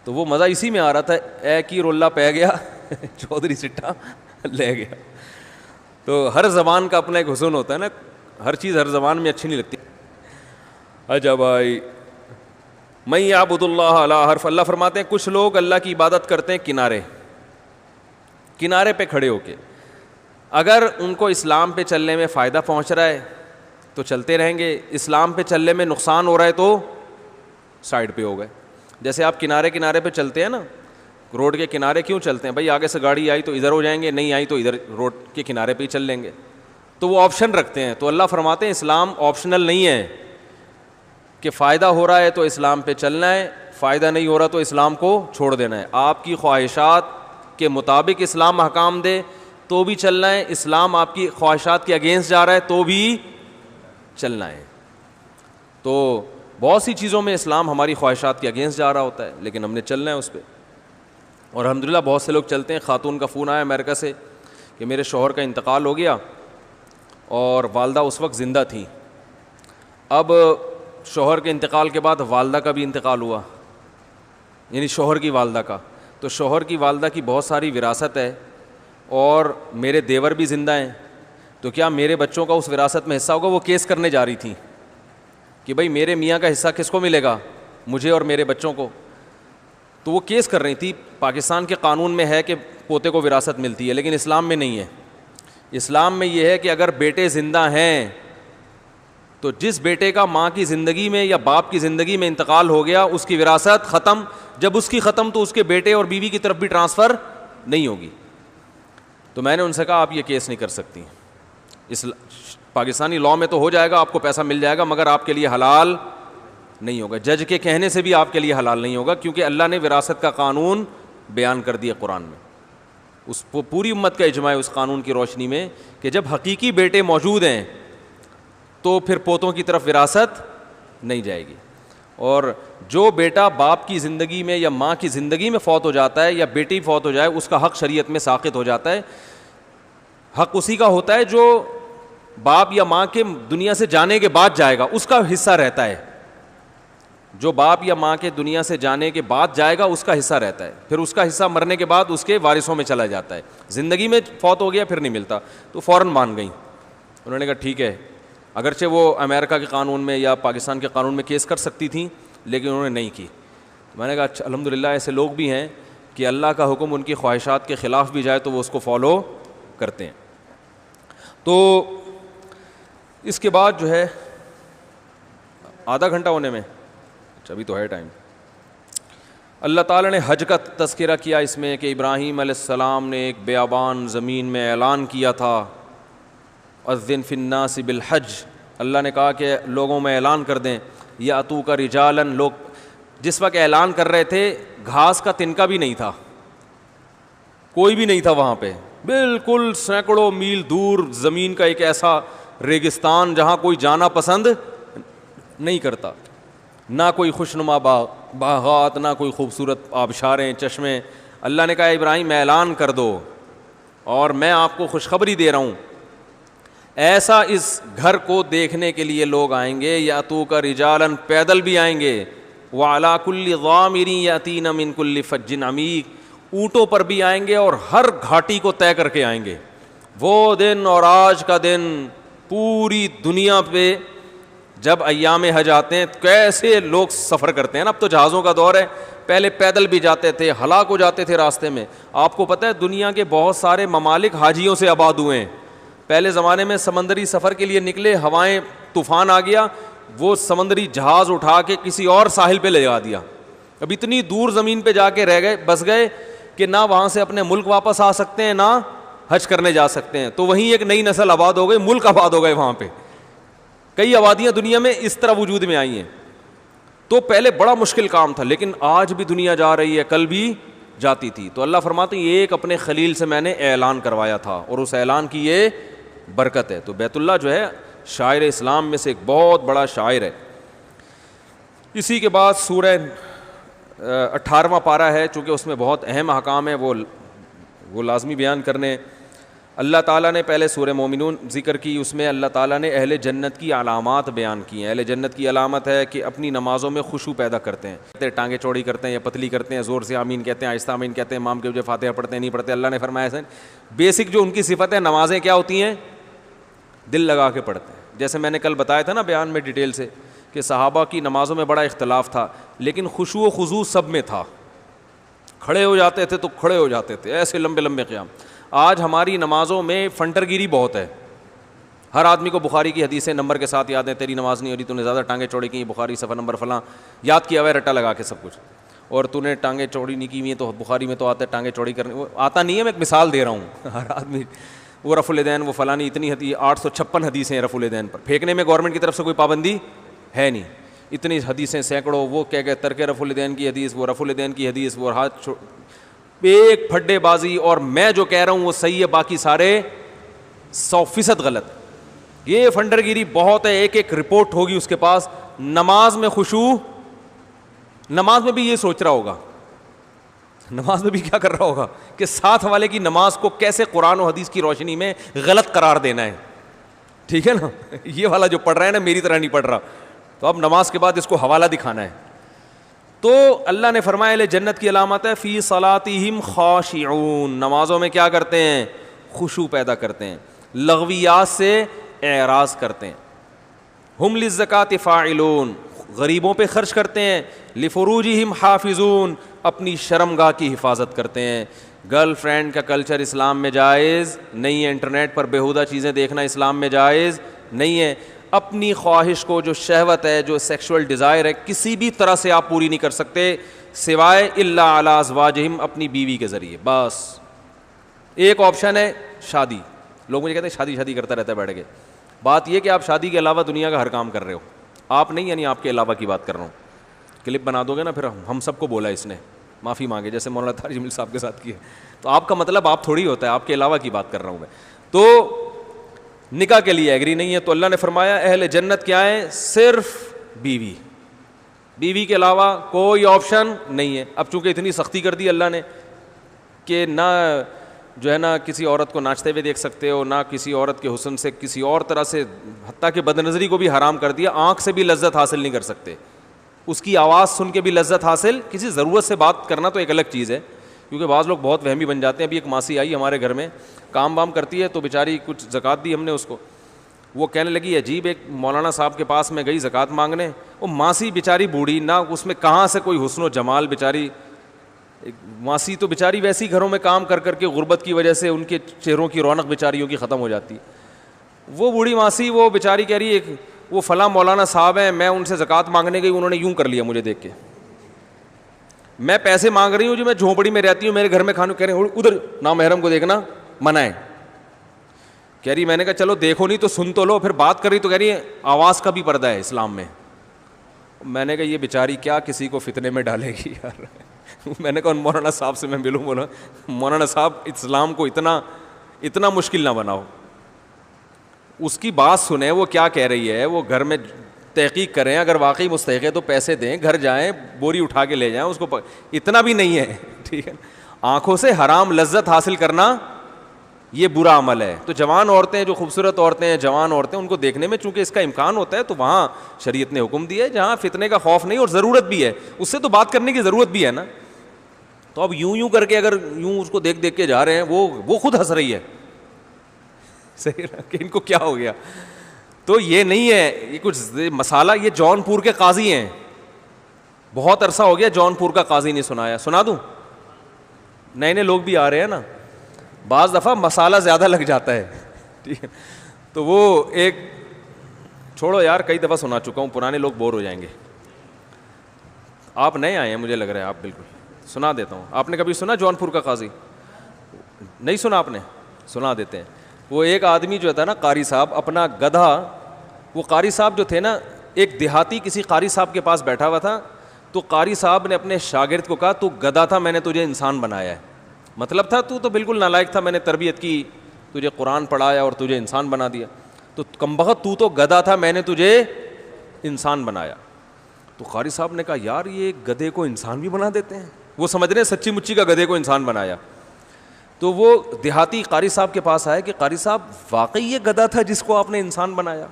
تو وہ مزہ اسی میں آ رہا تھا, اے کی رولہ پی گیا چودھری سٹا لے گیا. تو ہر زبان کا اپنا ایک حسن ہوتا ہے نا, ہر چیز ہر زبان میں اچھی نہیں لگتی. اچھا بھائی, میں یعبد اللہ علی حرف, اللہ فرماتے ہیں کچھ لوگ اللہ کی عبادت کرتے ہیں کنارے پہ کھڑے ہو کے. اگر ان کو اسلام پہ چلنے میں فائدہ پہنچ رہا ہے تو چلتے رہیں گے, اسلام پہ چلنے میں نقصان ہو رہا ہے تو سائڈ پہ ہو گئے. جیسے آپ کنارے کنارے پہ چلتے ہیں نا, روڈ کے کنارے کیوں چلتے ہیں بھائی؟ آگے سے گاڑی آئی تو ادھر ہو جائیں گے, نہیں آئی تو ادھر روڈ کے کنارے پہ ہی چل لیں گے. تو وہ آپشن رکھتے ہیں. تو اللہ فرماتے ہیں اسلام آپشنل نہیں ہے کہ فائدہ ہو رہا ہے تو اسلام پہ چلنا ہے, فائدہ نہیں ہو رہا تو اسلام کو چھوڑ دینا ہے. آپ کی خواہشات کے مطابق اسلام احکام دے تو بھی چلنا ہے, اسلام آپ کی خواہشات کے اگینسٹ جا رہا ہے تو بھی چلنا ہے. تو بہت سی چیزوں میں اسلام ہماری خواہشات کے اگینسٹ جا رہا ہوتا ہے, لیکن ہم نے چلنا ہے اس پہ. اور الحمدللہ بہت سے لوگ چلتے ہیں. خاتون کا فون آیا امریکہ سے کہ میرے شوہر کا انتقال ہو گیا اور والدہ اس وقت زندہ تھیں. اب شوہر کے انتقال کے بعد والدہ کا بھی انتقال ہوا, یعنی شوہر کی والدہ کا. تو شوہر کی والدہ کی بہت ساری وراثت ہے اور میرے دیور بھی زندہ ہیں, تو کیا میرے بچوں کا اس وراثت میں حصہ ہوگا؟ وہ کیس کرنے جا رہی تھیں کہ بھائی میرے میاں کا حصہ کس کو ملے گا, مجھے اور میرے بچوں کو. تو وہ کیس کر رہی تھی. پاکستان کے قانون میں ہے کہ پوتے کو وراثت ملتی ہے, لیکن اسلام میں نہیں ہے. اسلام میں یہ ہے کہ اگر بیٹے زندہ ہیں تو جس بیٹے کا ماں کی زندگی میں یا باپ کی زندگی میں انتقال ہو گیا اس کی وراثت ختم. جب اس کی ختم تو اس کے بیٹے اور بیوی کی طرف بھی ٹرانسفر نہیں ہوگی. تو میں نے ان سے کہا آپ یہ کیس نہیں کر سکتی. پاکستانی لاء میں تو ہو جائے گا, آپ کو پیسہ مل جائے گا, مگر آپ کے لیے حلال نہیں ہوگا. جج کے کہنے سے بھی آپ کے لیے حلال نہیں ہوگا, کیونکہ اللہ نے وراثت کا قانون بیان کر دیا قرآن میں. اس پوری امت کا اجماع ہے اس قانون کی روشنی میں کہ جب حقیقی بیٹے موجود ہیں تو پھر پوتوں کی طرف وراثت نہیں جائے گی. اور جو بیٹا باپ کی زندگی میں یا ماں کی زندگی میں فوت ہو جاتا ہے یا بیٹی فوت ہو جائے, اس کا حق شریعت میں ساقط ہو جاتا ہے. حق اسی کا ہوتا ہے جو باپ یا ماں کے دنیا سے جانے کے بعد جائے گا, اس کا حصہ رہتا ہے. جو باپ یا ماں کے دنیا سے جانے کے بعد جائے گا اس کا حصہ رہتا ہے. پھر اس کا حصہ مرنے کے بعد اس کے وارثوں میں چلا جاتا ہے. زندگی میں فوت ہو گیا پھر نہیں ملتا. تو فوراً مان گئیں. انہوں نے کہا ٹھیک ہے, اگرچہ وہ امریکہ کے قانون میں یا پاکستان کے قانون میں کیس کر سکتی تھیں لیکن انہوں نے نہیں کی. میں نے کہا اچھا الحمدللہ ایسے لوگ بھی ہیں کہ اللہ کا حکم ان کی خواہشات کے خلاف بھی جائے تو وہ اس کو فالو کرتے ہیں. تو اس کے بعد جو ہے آدھا گھنٹہ ہونے میں, اچھا ابھی تو ہے ٹائم, اللہ تعالیٰ نے حج کا تذکرہ کیا اس میں کہ ابراہیم علیہ السلام نے ایک بیابان زمین میں اعلان کیا تھا, اذن فی الناس بالحج. اللہ نے کہا کہ لوگوں میں اعلان کر دیں, یاتوک رجالاً. لوگ جس وقت اعلان کر رہے تھے گھاس کا تنکا بھی نہیں تھا, کوئی بھی نہیں تھا وہاں پہ, بالکل سینکڑوں میل دور زمین کا ایک ایسا ریگستان جہاں کوئی جانا پسند نہیں کرتا, نہ کوئی خوشنما باغات, نہ کوئی خوبصورت آبشاریں, چشمے. اللہ نے کہا ابراہیم اعلان کر دو اور میں آپ کو خوشخبری دے رہا ہوں, ایسا اس گھر کو دیکھنے کے لیے لوگ آئیں گے, یاتوک رجالاً, پیدل بھی آئیں گے, وعلی کل ضامر یاتین من کل فج عمیق, اونٹوں پر بھی آئیں گے اور ہر گھاٹی کو طے کر کے آئیں گے. وہ دن اور آج کا دن پوری دنیا پہ جب ایام حج آتے ہیں کیسے لوگ سفر کرتے ہیں نا. اب تو جہازوں کا دور ہے, پہلے پیدل بھی جاتے تھے, ہلاک ہو جاتے تھے راستے میں. آپ کو پتہ ہے دنیا کے بہت سارے ممالک حاجیوں سے آباد ہوئے ہیں. پہلے زمانے میں سمندری سفر کے لیے نکلے, ہوائیں طوفان آ گیا, وہ سمندری جہاز اٹھا کے کسی اور ساحل پہ لے جا دیا. اب اتنی دور زمین پہ جا کے رہ گئے, بس گئے کہ نہ وہاں سے اپنے ملک واپس آ سکتے ہیں, نہ حج کرنے جا سکتے ہیں. تو وہیں ایک نئی نسل آباد ہو گئی, ملک آباد ہو گئے وہاں پہ. کئی آبادیاں دنیا میں اس طرح وجود میں آئی ہیں. تو پہلے بڑا مشکل کام تھا, لیکن آج بھی دنیا جا رہی ہے, کل بھی جاتی تھی. تو اللہ فرماتے ہیں یہ ایک اپنے خلیل سے میں نے اعلان کروایا تھا اور اس اعلان کی یہ برکت ہے. تو بیت اللہ جو ہے شاعر اسلام میں سے ایک بہت بڑا شاعر ہے. اسی کے بعد سورہ 18واں پارہ ہے, چونکہ اس میں بہت اہم احکام ہیں وہ لازمی بیان کرنے. اللہ تعالیٰ نے پہلے سورہ مومنون ذکر کی, اس میں اللہ تعالیٰ نے اہل جنت کی علامات بیان کی ہیں. اہل جنت کی علامت ہے کہ اپنی نمازوں میں خشوع پیدا کرتے ہیں, ٹانگیں چوڑی کرتے ہیں یا پتلی کرتے ہیں, زور سے آمین کہتے ہیں, آہستہ آمین کہتے ہیں, امام کے وجہ فاتحہ پڑھتے ہیں نہیں پڑھتے. اللہ نے فرمایا ہے بیسک جو ان کی صفت ہے, نمازیں کیا ہوتی ہیں, دل لگا کے پڑھتے ہیں. جیسے میں نے کل بتایا تھا نا بیان میں ڈیٹیل سے کہ صحابہ کی نمازوں میں بڑا اختلاف تھا, لیکن خشوع و خضوع سب میں تھا. کھڑے ہو جاتے تھے تو کھڑے ہو جاتے تھے, ایسے لمبے لمبے قیام. آج ہماری نمازوں میں فنٹر گیری بہت ہے. ہر آدمی کو بخاری کی حدیثیں نمبر کے ساتھ یاد ہیں, تیری نماز نہیں ہو رہی, تو نے زیادہ ٹانگیں چوڑی کی, بخاری صفحہ نمبر فلاں یاد کیا ہوا ہے رٹا لگا کے سب کچھ, اور تو نے ٹانگیں چوڑی نہیں کی ہوئی ہیں تو بخاری میں تو آتا ہے ٹانگیں چوڑی کرنے, وہ آتا نہیں ہے, میں ایک مثال دے رہا ہوں. ہر آدمی وہ رفع الیدین وہ فلانی اتنی 856 حدیثیں ہیں رفع الیدین پر. پھینکنے میں گورنمنٹ کی طرف سے کوئی پابندی ہے نہیں, اتنی حدیثیں سینکڑوں. وہ کہہ گئے ترک رفع الیدین کی حدیث, وہ رفع الیدین کی حدیث, وہ ہاتھ ایک پھڈے بازی. اور میں جو کہہ رہا ہوں وہ صحیح ہے, باقی سارے 100% غلط. یہ فنڈر گیری بہت ہے, ایک ایک رپورٹ ہوگی اس کے پاس. نماز میں خشوع, نماز میں بھی یہ سوچ رہا ہوگا, نماز میں بھی کیا کر رہا ہوگا کہ ساتھ والے کی نماز کو کیسے قرآن و حدیث کی روشنی میں غلط قرار دینا ہے. ٹھیک ہے نا, یہ والا جو پڑھ رہا ہے نا میری طرح نہیں پڑھ رہا, تو اب نماز کے بعد اس کو حوالہ دکھانا ہے. تو اللہ نے فرمایا اہل جنت کی علامت ہے فی صلاتہم خاشعون, نمازوں میں کیا کرتے ہیں؟ خشوع پیدا کرتے ہیں, لغویات سے اعراض کرتے ہیں. ہم للزکاۃ فاعلون, غریبوں پہ خرچ کرتے ہیں. لفروجہم حافظون, اپنی شرمگاہ کی حفاظت کرتے ہیں. گرل فرینڈ کا کلچر اسلام میں جائز نہیں ہے, انٹرنیٹ پر بیہودہ چیزیں دیکھنا اسلام میں جائز نہیں ہے. اپنی خواہش کو, جو شہوت ہے, جو سیکشول ڈیزائر ہے, کسی بھی طرح سے آپ پوری نہیں کر سکتے سوائے الا علی ازواجہم, اپنی بیوی کے ذریعے. بس ایک آپشن ہے شادی. لوگ مجھے کہتے ہیں شادی شادی کرتا رہتا ہے بیٹھ کے. بات یہ کہ آپ شادی کے علاوہ دنیا کا ہر کام کر رہے ہو. آپ نہیں, یعنی آپ کے علاوہ کی بات کر رہا ہوں. کلپ بنا دو گے نا پھر ہم سب کو بولا اس نے, معافی مانگے, جیسے مولانا طارق جمیل صاحب کے ساتھ کی ہے. تو آپ کا مطلب آپ تھوڑی ہوتا ہے, آپ کے علاوہ کی بات کر رہا ہوں میں. تو نکاح کے لیے ایگری نہیں ہے. تو اللہ نے فرمایا اہل جنت کیا ہے؟ صرف بیوی, بیوی کے علاوہ کوئی آپشن نہیں ہے. اب چونکہ اتنی سختی کر دی اللہ نے کہ نہ جو ہے نا کسی عورت کو ناچتے ہوئے دیکھ سکتے ہو, نہ کسی عورت کے حسن سے کسی اور طرح سے, حتیٰ کہ بد نظری کو بھی حرام کر دیا. آنکھ سے بھی لذت حاصل نہیں کر سکتے, اس کی آواز سن کے بھی لذت حاصل, کسی ضرورت سے بات کرنا تو ایک الگ چیز ہے, کیونکہ بعض لوگ بہت وہمی بن جاتے ہیں. ابھی ایک ماسی آئی ہمارے گھر میں, کام وام کرتی ہے, تو بیچاری کچھ زکوٰۃ دی ہم نے اس کو. وہ کہنے لگی عجیب, ایک مولانا صاحب کے پاس میں گئی زکوٰۃ مانگنے, وہ ماسی بیچاری بوڑھی, نہ اس میں کہاں سے کوئی حسن و جمال. بیچاری ماسی تو بیچاری ویسی گھروں میں کام کر کر کے غربت کی وجہ سے ان کے چہروں کی رونق بیچاریوں کی ختم ہو جاتی. وہ بوڑھی ماسی, وہ بیچاری کہہ رہی ہے وہ فلاں مولانا صاحب ہیں, میں ان سے زکوٰۃ مانگنے گئی, انہوں نے یوں کر لیا مجھے دیکھ کے. میں پیسے مانگ رہی ہوں جو میں جھونپڑی میں رہتی ہوں, میرے گھر میں کھانا, کہہ رہے ہیں ادھر نامحرم کو دیکھنا منع ہے. کہہ رہی, میں نے کہا چلو دیکھو نہیں تو سن تو لو. پھر بات کر رہی تو کہہ رہی ہے آواز کا بھی پردہ ہے اسلام میں. میں نے کہا یہ بیچاری کیا کسی کو فتنے میں ڈالے گی یار. میں نے کہا مولانا صاحب سے میں ملوں. بولا مولانا صاحب اسلام کو اتنا مشکل نہ بناؤ, اس کی بات سنیں وہ کیا کہہ رہی ہے, وہ گھر میں تحقیق کریں, اگر واقعی مستحق ہے تو پیسے دیں, گھر جائیں, بوری اٹھا کے لے جائیں اس کو. اتنا بھی نہیں ہے, ٹھیک ہے. آنکھوں سے حرام لذت حاصل کرنا یہ برا عمل ہے. تو جوان عورتیں, جو خوبصورت عورتیں ہیں, جوان عورتیں, ان کو دیکھنے میں چونکہ اس کا امکان ہوتا ہے, تو وہاں شریعت نے حکم دیا ہے جہاں فتنے کا خوف نہیں اور ضرورت بھی ہے, اس سے تو بات کرنے کی ضرورت بھی ہے نا. تو اب یوں کر کے اگر یوں اس کو دیکھ کے جا رہے ہیں, وہ خود ہنس رہی ہے, صحیح نا, کہ ان کو کیا ہو گیا. تو یہ نہیں ہے, یہ کچھ مسالہ. یہ جون پور کے قاضی ہیں, بہت عرصہ ہو گیا جون پور کا قاضی نہیں سنایا. سنا دوں, نئے نئے لوگ بھی آ رہے ہیں نا, بعض دفعہ مسالہ زیادہ لگ جاتا ہے, ٹھیک ہے. تو وہ ایک چھوڑو یار, کئی دفعہ سنا چکا ہوں, پرانے لوگ بور ہو جائیں گے. آپ نئے آئے ہیں مجھے لگ رہا ہے, آپ بالکل سنا دیتا ہوں. آپ نے کبھی سنا جون پور کا قاضی؟ نہیں سنا آپ نے, سنا دیتے ہیں. وہ ایک آدمی جو تھا نا, قاری صاحب, اپنا گدھا, وہ قاری صاحب جو تھے نا, ایک دیہاتی کسی قاری صاحب کے پاس بیٹھا ہوا تھا. تو قاری صاحب نے اپنے شاگرد کو کہا تو گدھا تھا, میں نے تجھے انسان بنایا ہے. مطلب تھا تو بالکل نالائق تھا, میں نے تربیت کی, تجھے قرآن پڑھایا اور تجھے انسان بنا دیا. تو کمبخت تو گدھا تھا, میں نے تجھے انسان بنایا. تو قاری صاحب نے کہا یار یہ گدھے کو انسان بھی بنا دیتے ہیں. وہ سمجھ رہے ہیں سچی مچی کا گدھے کو انسان بنایا. تو وہ دیہاتی قاری صاحب کے پاس آئے کہ قاری صاحب واقعی یہ گدھا تھا جس کو آپ نے انسان بنایا؟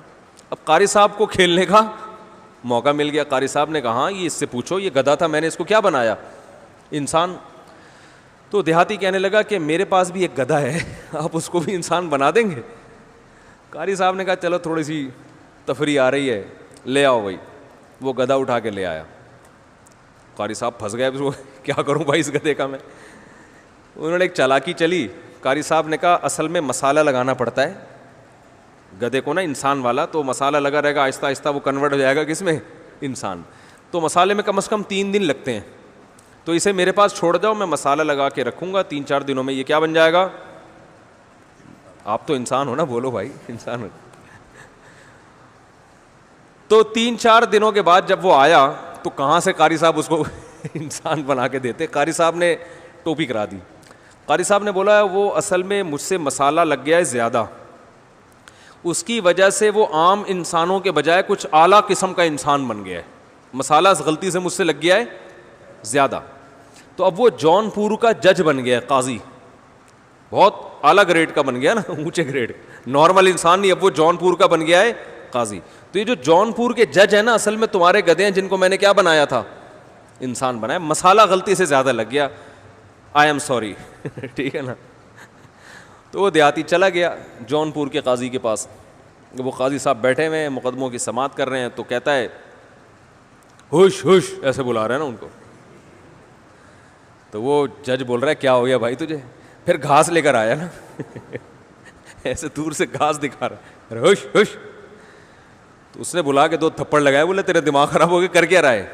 اب قاری صاحب کو کھیلنے کا موقع مل گیا. قاری صاحب نے کہا ہاں یہ اس سے پوچھو, یہ گدھا تھا, میں نے اس کو کیا بنایا؟ انسان. تو دیہاتی کہنے لگا کہ میرے پاس بھی ایک گدھا ہے, آپ اس کو بھی انسان بنا دیں گے؟ قاری صاحب نے کہا چلو تھوڑی سی تفریح آ رہی ہے, لے آؤ بھائی. وہ گدھا اٹھا کے لے آیا. قاری صاحب پھنس گئے, کیا کروں بھائی اس گدھے کا میں. انہوں نے ایک چالاکی چلی. قاری صاحب نے کہا اصل میں مسالہ لگانا پڑتا ہے گدھے کو نا, انسان والا, تو مسالہ لگا رہے گا, آہستہ آہستہ وہ کنورٹ ہو جائے گا کس میں؟ انسان. تو مسالے میں کم از کم 3 دن لگتے ہیں, تو اسے میرے پاس چھوڑ جاؤ, میں مسالہ لگا کے رکھوں گا, 3-4 دنوں میں یہ کیا بن جائے گا؟ آپ تو انسان ہو نا, بولو بھائی انسان ہو. تو 3-4 دنوں کے بعد جب وہ آیا تو کہاں سے قاری صاحب اس کو انسان بنا کے دیتے. قاری صاحب نے ٹوپی کرا دی. قاری صاحب نے بولا وہ اصل میں مجھ سے مسالہ لگ گیا ہے زیادہ, اس کی وجہ سے وہ عام انسانوں کے بجائے کچھ اعلیٰ قسم کا انسان بن گیا ہے, مسالہ غلطی سے مجھ سے لگ گیا ہے زیادہ. تو اب وہ جون پور کا جج بن گیا ہے, قاضی, بہت اعلیٰ گریڈ کا بن گیا نا, اونچے گریڈ, نارمل انسان نہیں, اب وہ جون پور کا بن گیا ہے قاضی. تو یہ جو جون پور کے جج ہیں نا, اصل میں تمہارے گدھے ہیں جن کو میں نے کیا بنایا تھا, انسان بنایا, مسالہ غلطی سے زیادہ لگ گیا, آئی ایم سوری. ٹھیک ہے نا. تو وہ دیہاتی چلا گیا جون پور کے قاضی کے پاس. وہ قاضی صاحب بیٹھے ہوئے ہیں, مقدموں کی سماعت کر رہے ہیں, تو کہتا ہے ہوش ہوش, ایسے بلا رہے ہیں نا ان کو. تو وہ جج بول رہا ہے کیا ہو گیا بھائی تجھے, پھر گھاس لے کر آیا نا, ایسے دور سے گھاس دکھا رہا ہے, ہوش ہوش. تو اس نے بلا کے 2 تھپڑ لگائے, بولے تیرے دماغ خراب ہو گیا, کر کیا رہا ہے.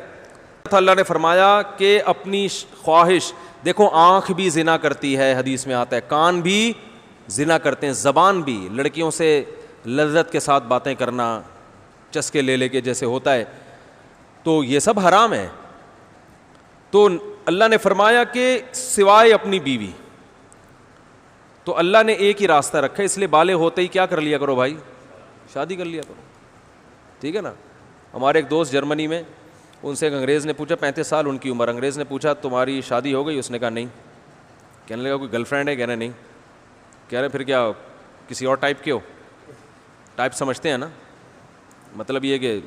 اللہ نے فرمایا کہ اپنی خواہش, دیکھو آنکھ بھی زنا کرتی ہے, حدیث میں آتا ہے, کان بھی زنا کرتے ہیں, زبان بھی, لڑکیوں سے لذت کے ساتھ باتیں کرنا, چسکے لے لے کے جیسے ہوتا ہے, تو یہ سب حرام ہے. تو اللہ نے فرمایا کہ سوائے اپنی بیوی. تو اللہ نے ایک ہی راستہ رکھا, اس لیے بالغ ہوتے ہی کیا کر لیا کرو بھائی, شادی کر لیا کرو. ٹھیک ہے نا. ہمارے ایک دوست جرمنی میں, ان سے ایک انگریز نے پوچھا, 35 سال ان کی عمر, انگریز نے پوچھا تمہاری شادی ہو گئی, اس نے کہا نہیں. کہنے لگا کوئی گرل فرینڈ ہے, کہہ رہے نہیں. کہہ رہے پھر کیا کسی اور ٹائپ کے ہو, ٹائپ سمجھتے ہیں نا, مطلب یہ کہ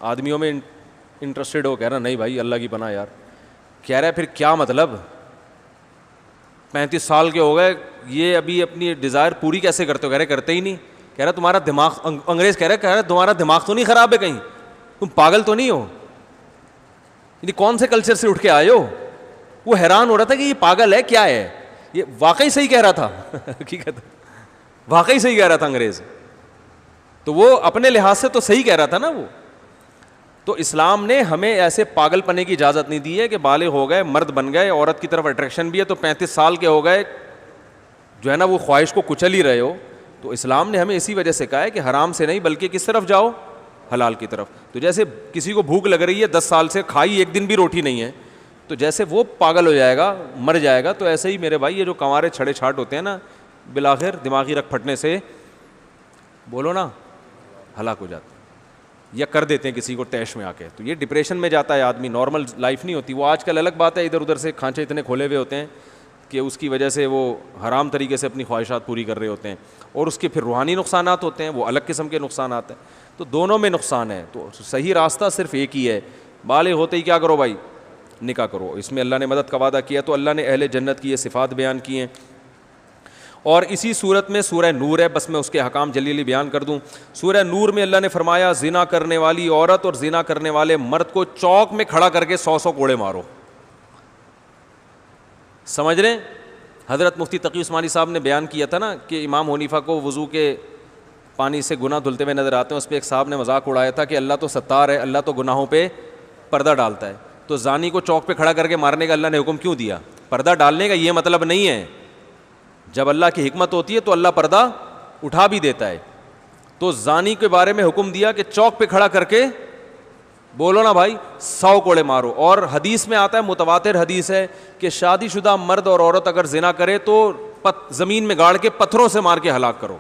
آدمیوں میں انٹرسٹڈ ہو. کہہ رہا نہیں بھائی اللہ کی پناہ یار. کہہ رہا ہے پھر کیا مطلب, 35 سال کے ہو گئے, یہ ابھی اپنی ڈیزائر پوری کیسے کرتے ہو. کہہ رہے کرتے ہی نہیں. کہہ رہا تمہارا دماغ, انگریز کہہ رہا تمہارا دماغ تو نہیں خراب ہے کہیں, تم پاگل تو نہیں ہو, یعنی کون سے کلچر سے اٹھ کے آئے ہو. وہ حیران ہو رہا تھا کہ یہ پاگل ہے کیا ہے, یہ واقعی صحیح کہہ رہا تھا, حقیقت واقعی صحیح کہہ رہا تھا انگریز. تو وہ اپنے لحاظ سے تو صحیح کہہ رہا تھا نا وہ. تو اسلام نے ہمیں ایسے پاگل پنے کی اجازت نہیں دی ہے کہ بالغ ہو گئے, مرد بن گئے, عورت کی طرف اٹریکشن بھی ہے, تو 35 سال کے ہو گئے جو ہے نا وہ خواہش کو کچل ہی رہے ہو. تو اسلام نے ہمیں اسی وجہ سے کہا ہے کہ حرام سے نہیں بلکہ کس طرف جاؤ, حلال کی طرف. تو جیسے کسی کو بھوک لگ رہی ہے, 10 سال سے کھائی ایک دن بھی روٹی نہیں ہے, تو جیسے وہ پاگل ہو جائے گا, مر جائے گا, تو ایسے ہی میرے بھائی یہ جو کنوارے چھڑے چھاٹ ہوتے ہیں نا, بالآخر دماغی رگ پھٹنے سے بولو نا ہلاک ہو جاتے ہیں, یا کر دیتے ہیں کسی کو تیش میں آ کے. تو یہ ڈپریشن میں جاتا ہے آدمی, نارمل لائف نہیں ہوتی. وہ آج کل الگ بات ہے, ادھر ادھر سے کھانچے اتنے کھولے ہوئے ہوتے ہیں کہ اس کی وجہ سے وہ حرام طریقے سے اپنی خواہشات پوری کر رہے ہوتے ہیں, اور اس کے پھر روحانی نقصانات ہوتے ہیں, وہ الگ قسم کے نقصانات ہیں. تو دونوں میں نقصان ہے. تو صحیح راستہ صرف ایک ہی ہے, بالغ ہوتے ہی کیا کرو بھائی, نکاح کرو. اس میں اللہ نے مدد کا وعدہ کیا. تو اللہ نے اہل جنت کی یہ صفات بیان کی ہیں. اور اسی صورت میں سورہ نور ہے, بس میں اس کے احکام جلیلی بیان کر دوں. سورہ نور میں اللہ نے فرمایا زنا کرنے والی عورت اور زنا کرنے والے مرد کو چوک میں کھڑا کر کے 100 کوڑے مارو. سمجھ رہے ہیں. حضرت مفتی تقی عثمانی صاحب نے بیان کیا تھا نا کہ امام حنیفہ کو وضو کے پانی سے گناہ دھلتے ہوئے نظر آتے ہیں. اس پہ ایک صاحب نے مذاق اڑایا تھا کہ اللہ تو ستار ہے, اللہ تو گناہوں پہ پردہ ڈالتا ہے, تو زانی کو چوک پہ کھڑا کر کے مارنے کا اللہ نے حکم کیوں دیا؟ پردہ ڈالنے کا یہ مطلب نہیں ہے. جب اللہ کی حکمت ہوتی ہے تو اللہ پردہ اٹھا بھی دیتا ہے. تو زانی کے بارے میں حکم دیا کہ چوک پہ کھڑا کر کے بولو نا بھائی 100 کوڑے مارو. اور حدیث میں آتا ہے, متواتر حدیث ہے, کہ شادی شدہ مرد اور عورت اگر زنا کرے تو زمین میں گاڑ کے پتھروں سے مار کے ہلاک کرو.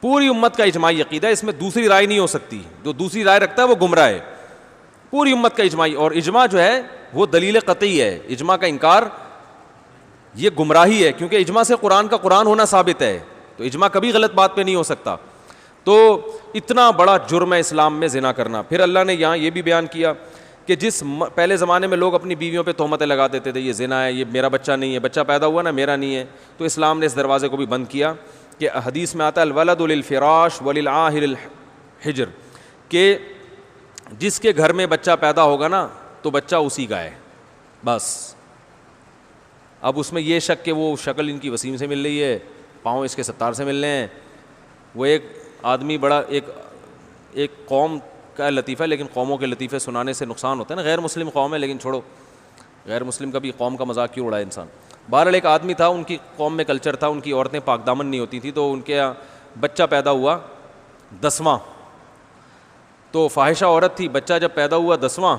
پوری امت کا اجماعی عقیدہ ہے, اس میں دوسری رائے نہیں ہو سکتی. جو دوسری رائے رکھتا ہے وہ گمراہ ہے. پوری امت کا اجماعی, اور اجماع جو ہے وہ دلیل قطعی ہے. اجماع کا انکار یہ گمراہی ہے, کیونکہ اجماع سے قرآن کا قرآن ہونا ثابت ہے. تو اجماع کبھی غلط بات پہ نہیں ہو سکتا. تو اتنا بڑا جرم ہے اسلام میں زنا کرنا. پھر اللہ نے یہاں یہ بھی بیان کیا کہ جس پہلے زمانے میں لوگ اپنی بیویوں پہ تہمتیں لگا دیتے تھے, یہ زنا ہے, یہ میرا بچہ نہیں ہے, بچہ پیدا ہوا نا میرا نہیں ہے, تو اسلام نے اس دروازے کو بھی بند کیا. کہ حدیث میں آتا ہے الولد للفراش وللعاہر الحجر, کہ جس کے گھر میں بچہ پیدا ہوگا نا تو بچہ اسی کا ہے بس. اب اس میں یہ شک کہ وہ شکل ان کی وسیم سے مل رہی ہے, پاؤں اس کے ستار سے مل رہے ہیں. وہ ایک آدمی بڑا ایک قوم کا لطیفہ, لیکن قوموں کے لطیفے سنانے سے نقصان ہوتا ہے نا. غیر مسلم قوم ہے لیکن چھوڑو, غیر مسلم کا بھی قوم کا مذاق کیوں اڑائے انسان. بہرحال ایک آدمی تھا, ان کی قوم میں کلچر تھا, ان کی عورتیں پاک دامن نہیں ہوتی تھیں, تو ان کے یہاں بچہ پیدا ہوا 10واں, تو فاحشہ عورت تھی, بچہ جب پیدا ہوا 10واں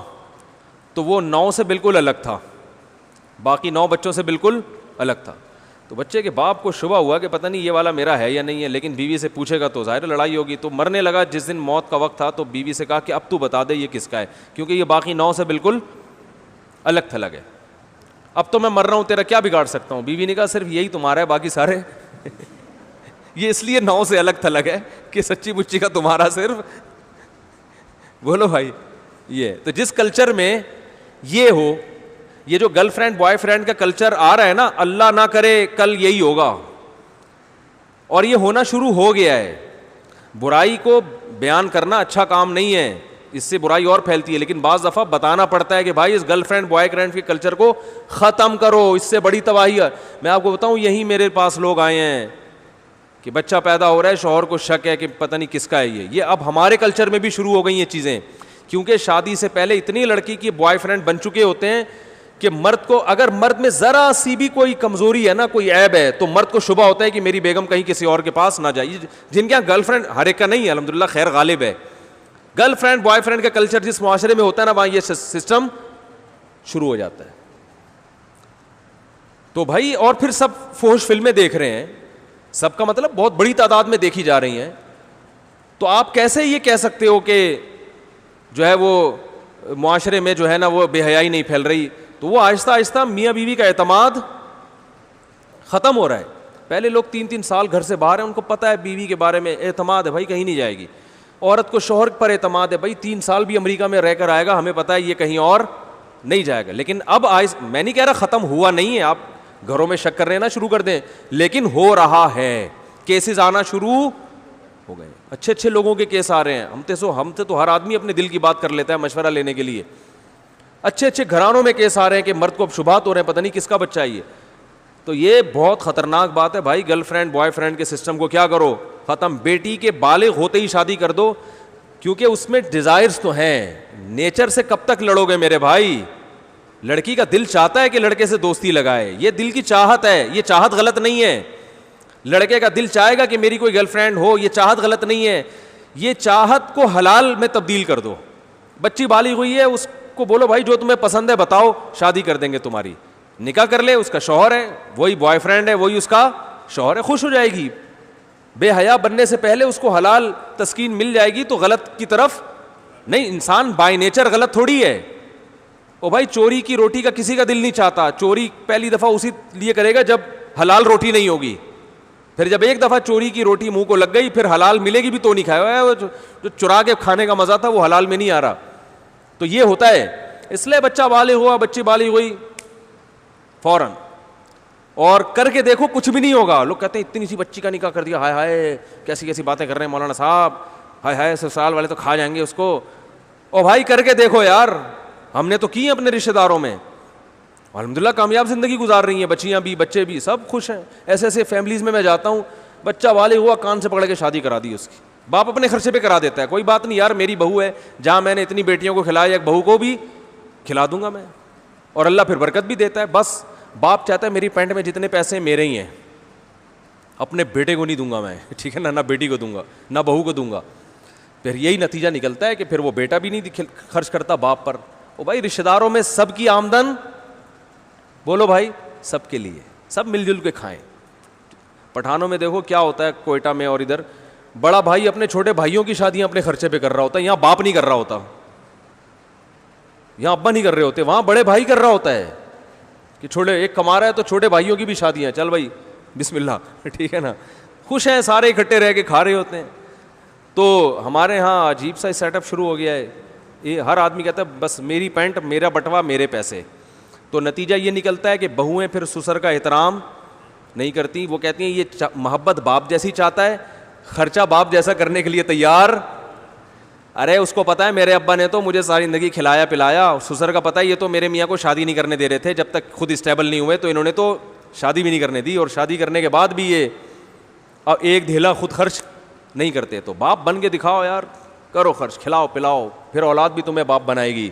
تو وہ 9 سے بالکل الگ تھا, باقی 9 بچوں سے بالکل الگ تھا. تو بچے کے باپ کو شبہ ہوا کہ پتہ نہیں یہ والا میرا ہے یا نہیں ہے, لیکن بیوی سے پوچھے گا تو ظاہر لڑائی ہوگی. تو مرنے لگا, جس دن موت کا وقت تھا تو بیوی سے کہا کہ اب تو بتا دے یہ کس کا ہے, کیونکہ یہ باقی 9 سے بالکل الگ تھلگ ہے, اب تو میں مر رہا ہوں, تیرا کیا بگاڑ سکتا ہوں. بیوی نے کہا صرف یہی تمہارا ہے, باقی سارے یہ اس لیے 9 سے الگ تھلگ ہے کہ سچی بچی کا تمہارا صرف. بولو بھائی, یہ تو جس کلچر میں یہ ہو, یہ جو گرل فرینڈ بوائے فرینڈ کا کلچر آ رہا ہے نا, اللہ نہ کرے کل یہی ہوگا, اور یہ ہونا شروع ہو گیا ہے. برائی کو بیان کرنا اچھا کام نہیں ہے, اس سے برائی اور پھیلتی ہے, لیکن بعض دفعہ بتانا پڑتا ہے کہ بھائی اس گرل فرینڈ بوائے فرینڈ کے کلچر کو ختم کرو, اس سے بڑی تباہی ہے. میں آپ کو بتاؤں, یہی میرے پاس لوگ آئے ہیں کہ بچہ پیدا ہو رہا ہے, شوہر کو شک ہے کہ پتہ نہیں کس کا ہے یہ اب ہمارے کلچر میں بھی شروع ہو گئی یہ چیزیں, کیونکہ شادی سے پہلے اتنی لڑکی کی بوائے فرینڈ بن چکے ہوتے ہیں کہ مرد کو, اگر مرد میں ذرا سی بھی کوئی کمزوری ہے نا, کوئی عیب ہے, تو مرد کو شبہ ہوتا ہے کہ میری بیگم کہیں کسی اور کے پاس نہ جائے. جن کے یہاں گرل فرینڈ, ہر ایک کا نہیں ہے الحمدللہ, خیر غالب ہے, گرل فرینڈ بوائے فرینڈ کا کلچر جس معاشرے میں ہوتا ہے نا, وہاں یہ سسٹم شروع ہو جاتا ہے. تو بھائی, اور پھر سب فحش فلمیں دیکھ رہے ہیں, سب کا مطلب بہت بڑی تعداد میں دیکھی جا رہی ہیں, تو آپ کیسے یہ کہہ سکتے ہو کہ جو ہے وہ معاشرے میں جو ہے نا وہ بے حیائی نہیں پھیل رہی. تو وہ آہستہ آہستہ میاں بیوی کا اعتماد ختم ہو رہا ہے. پہلے لوگ 3-3 سال گھر سے باہر ہیں, ان کو پتہ ہے بیوی کے بارے میں, اعتماد ہے بھائی کہیں نہیں جائے گی. عورت کو شوہر پر اعتماد ہے, بھائی 3 سال بھی امریکہ میں رہ کر آئے گا, ہمیں پتہ ہے یہ کہیں اور نہیں جائے گا. لیکن اب میں نہیں کہہ رہا ختم ہوا نہیں ہے, آپ گھروں میں شک کرنے نہ شروع کر دیں, لیکن ہو رہا ہے, کیسز آنا شروع ہو گئے, اچھے اچھے لوگوں کے کیس آ رہے ہیں. ہم تو ہر آدمی اپنے دل کی بات کر لیتا ہے مشورہ لینے کے لیے. اچھے اچھے گھرانوں میں کیس آ رہے ہیں کہ مرد کو اب شبہات ہو رہے ہیں, پتہ نہیں کس کا بچہ ہے یہ. تو یہ بہت خطرناک بات ہے بھائی. گرل فرینڈ بوائے فرینڈ کے سسٹم کو کیا کرو, ختم. بیٹی کے بالغ ہوتے ہی شادی کر دو, کیونکہ اس میں ڈیزائرز تو ہیں. نیچر سے کب تک لڑو گے میرے بھائی؟ لڑکی کا دل چاہتا ہے کہ لڑکے سے دوستی لگائے, یہ دل کی چاہت ہے, یہ چاہت غلط نہیں ہے. لڑکے کا دل چاہے گا کہ میری کوئی گرل فرینڈ ہو, یہ چاہت غلط نہیں ہے. یہ چاہت کو حلال میں تبدیل کر دو. بچی بالغ ہوئی ہے, اس کو بولو بھائی جو تمہیں پسند ہے بتاؤ, شادی کر دیں گے تمہاری, نکاح کر لے. اس کا شوہر ہے, وہی بوائے فرینڈ ہے, وہی اس کا شوہر ہے, خوش ہو جائے گی. بے حیا بننے سے پہلے اس کو حلال تسکین مل جائے گی, تو غلط کی طرف نہیں. انسان بائی نیچر غلط تھوڑی ہے. او بھائی, چوری کی روٹی کا کسی کا دل نہیں چاہتا. چوری پہلی دفعہ اسی لیے کرے گا جب حلال روٹی نہیں ہوگی. پھر جب ایک دفعہ چوری کی روٹی منہ کو لگ گئی, پھر حلال ملے گی بھی تو نہیں کھائے گا. جو چرا کے کھانے کا مزہ تھا وہ حلال میں نہیں آ رہا. تو یہ ہوتا ہے. اس لیے بچہ بالغ ہوا, بچی بالغ ہوئی, فوراً اور کر کے دیکھو کچھ بھی نہیں ہوگا. لوگ کہتے ہیں اتنی سی بچی کا نکاح کر دیا, ہائے ہائے کیسی کیسی باتیں کر رہے ہیں مولانا صاحب, ہائے ہائے سسرال والے تو کھا جائیں گے اس کو. او بھائی کر کے دیکھو یار, ہم نے تو کی اپنے رشتے داروں میں, الحمدللہ کامیاب زندگی گزار رہی ہیں, بچیاں بھی بچے بھی سب خوش ہیں. ایسے ایسے فیملیز میں جاتا ہوں, بچہ بالغ ہوا, کان سے پکڑ کے شادی کرا دی اس کی. باپ اپنے خرچے پہ کرا دیتا ہے, کوئی بات نہیں یار میری بہو ہے, جہاں میں نے اتنی بیٹیوں کو کھلایا ایک بہو کو بھی کھلا دوں گا میں, اور اللہ پھر برکت بھی دیتا ہے. بس باپ چاہتا ہے میری پینٹ میں جتنے پیسے میرے ہی ہیں, اپنے بیٹے کو نہیں دوں گا میں, ٹھیک ہے نا, نہ بیٹی کو دوں گا نہ بہو کو دوں گا. پھر یہی نتیجہ نکلتا ہے کہ پھر وہ بیٹا بھی نہیں خرچ کرتا باپ پر. او بھائی رشتہ داروں میں سب کی آمدن, بولو بھائی, سب کے لیے, سب مل جل کے کھائیں. پٹھانوں میں دیکھو کیا ہوتا ہے, کوئٹہ میں اور ادھر, بڑا بھائی اپنے چھوٹے بھائیوں کی شادیاں اپنے خرچے پہ کر رہا ہوتا ہے. یہاں باپ نہیں کر رہا ہوتا, یہاں ابا نہیں کر رہے ہوتے, وہاں بڑے بھائی کر رہا ہوتا ہے کہ چھوٹے ایک کما رہا ہے تو چھوٹے بھائیوں کی بھی شادیاں, چل بھائی بسم اللہ, ٹھیک ہے نا, خوش ہیں سارے اکٹھے رہ کے کھا رہے ہوتے ہیں. تو ہمارے ہاں عجیب سا سیٹ اپ شروع ہو گیا ہے. یہ ہر آدمی کہتا ہے بس میری پینٹ میرا بٹوا میرے پیسے. تو نتیجہ یہ نکلتا ہے کہ بہویں پھر سسر کا احترام نہیں کرتی. وہ کہتی ہیں یہ محبت باپ جیسی چاہتا ہے, خرچہ باپ جیسا کرنے کے لیے تیار. ارے اس کو پتہ ہے میرے ابا نے تو مجھے ساری زندگی کھلایا پلایا, سسر کا پتہ ہے یہ تو میرے میاں کو شادی نہیں کرنے دے رہے تھے جب تک خود اسٹیبل نہیں ہوئے, تو انہوں نے تو شادی بھی نہیں کرنے دی, اور شادی کرنے کے بعد بھی یہ اب ایک دھیلا خود خرچ نہیں کرتے. تو باپ بن کے دکھاؤ یار, کرو خرچ, کھلاؤ پلاؤ, پھر اولاد بھی تمہیں باپ بنائے گی,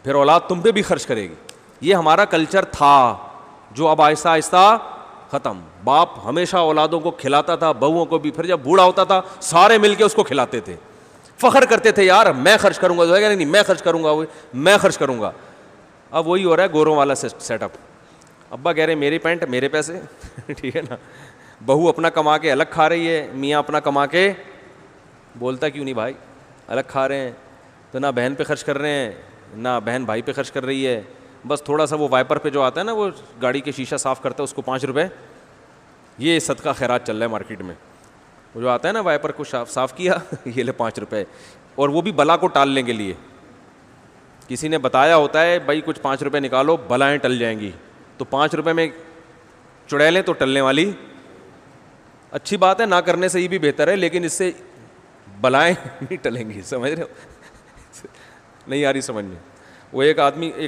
پھر اولاد تم پہ بھی خرچ کرے گی. یہ ہمارا کلچر تھا, جو اب آہستہ آہستہ ختم. باپ ہمیشہ اولادوں کو کھلاتا تھا, بہوؤں کو بھی, پھر جب بوڑھا ہوتا تھا سارے مل کے اس کو کھلاتے تھے, فخر کرتے تھے یار میں خرچ کروں گا, نہیں میں خرچ کروں گا, میں خرچ کروں گا. اب وہی ہو رہا ہے گوروں والا سیٹ اپ. ابا کہہ رہے میری پینٹ میرے پیسے, ٹھیک ہے نا, بہو اپنا کما کے الگ کھا رہی ہے, میاں اپنا کما کے, بولتا کیوں نہیں بھائی, الگ کھا رہے ہیں تو نہ بہن پہ خرچ کر رہے ہیں نہ بہن بھائی پہ خرچ کر رہی ہے, بس تھوڑا سا وہ وائپر پہ جو آتا ہے نا, وہ گاڑی کے شیشہ صاف کرتا ہے, اس کو 5 روپے, یہ صدقہ خیرات چل رہا ہے مارکیٹ میں, وہ جو آتا ہے نا وائپر کو صاف کیا, یہ لے 5 روپے, اور وہ بھی بلا کو ٹالنے کے لیے. کسی نے بتایا ہوتا ہے بھائی کچھ 5 روپے نکالو بلائیں ٹل جائیں گی, تو 5 روپے میں چڑیلیں تو ٹلنے والی اچھی بات ہے, نہ کرنے سے یہ بھی بہتر ہے, لیکن اس سے بلائیں نہیں ٹلیں گی. سمجھ رہے ہو, نہیں آ رہی سمجھ میں. وہ ایک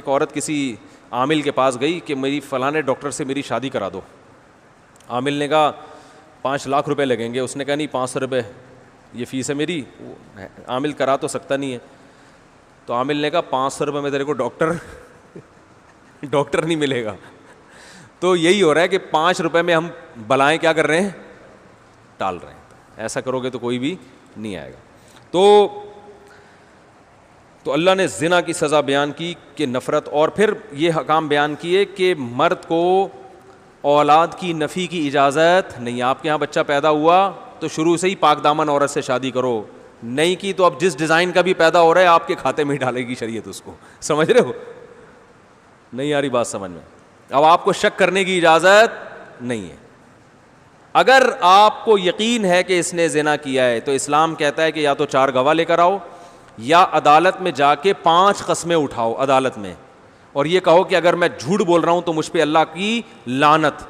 عورت کسی عامل کے پاس گئی کہ میری فلاں ڈاکٹر سے میری شادی کرا دو. عامل نے کہا 5 لاکھ روپے لگیں گے. اس نے کہا نہیں 500 روپے یہ فیس ہے میری. عامل کرا تو سکتا نہیں ہے, تو عامل نے کہا 500 روپے میں تیرے کو ڈاکٹر نہیں ملے گا. تو یہی ہو رہا ہے کہ 5 روپے میں ہم بلائیں کیا کر رہے ہیں, ٹال رہے ہیں. ایسا کرو گے تو کوئی بھی نہیں آئے گا. تو اللہ نے زنا کی سزا بیان کی کہ نفرت, اور پھر یہ حکام بیان کیے کہ مرد کو اولاد کی نفی کی اجازت نہیں. آپ کے یہاں بچہ پیدا ہوا تو شروع سے ہی پاک دامن عورت سے شادی کرو, نہیں کی تو اب جس ڈیزائن کا بھی پیدا ہو رہا ہے آپ کے کھاتے میں ہی ڈالے گی شریعت اس کو. سمجھ رہے ہو, نہیں آ رہی بات سمجھ میں. اب آپ کو شک کرنے کی اجازت نہیں ہے. اگر آپ کو یقین ہے کہ اس نے زنا کیا ہے تو اسلام کہتا ہے کہ یا تو 4 گواہ لے کر آؤ, یا عدالت میں جا کے 5 قسمیں اٹھاؤ عدالت میں, اور یہ کہو کہ اگر میں جھوٹ بول رہا ہوں تو مجھ پہ اللہ کی لعنت.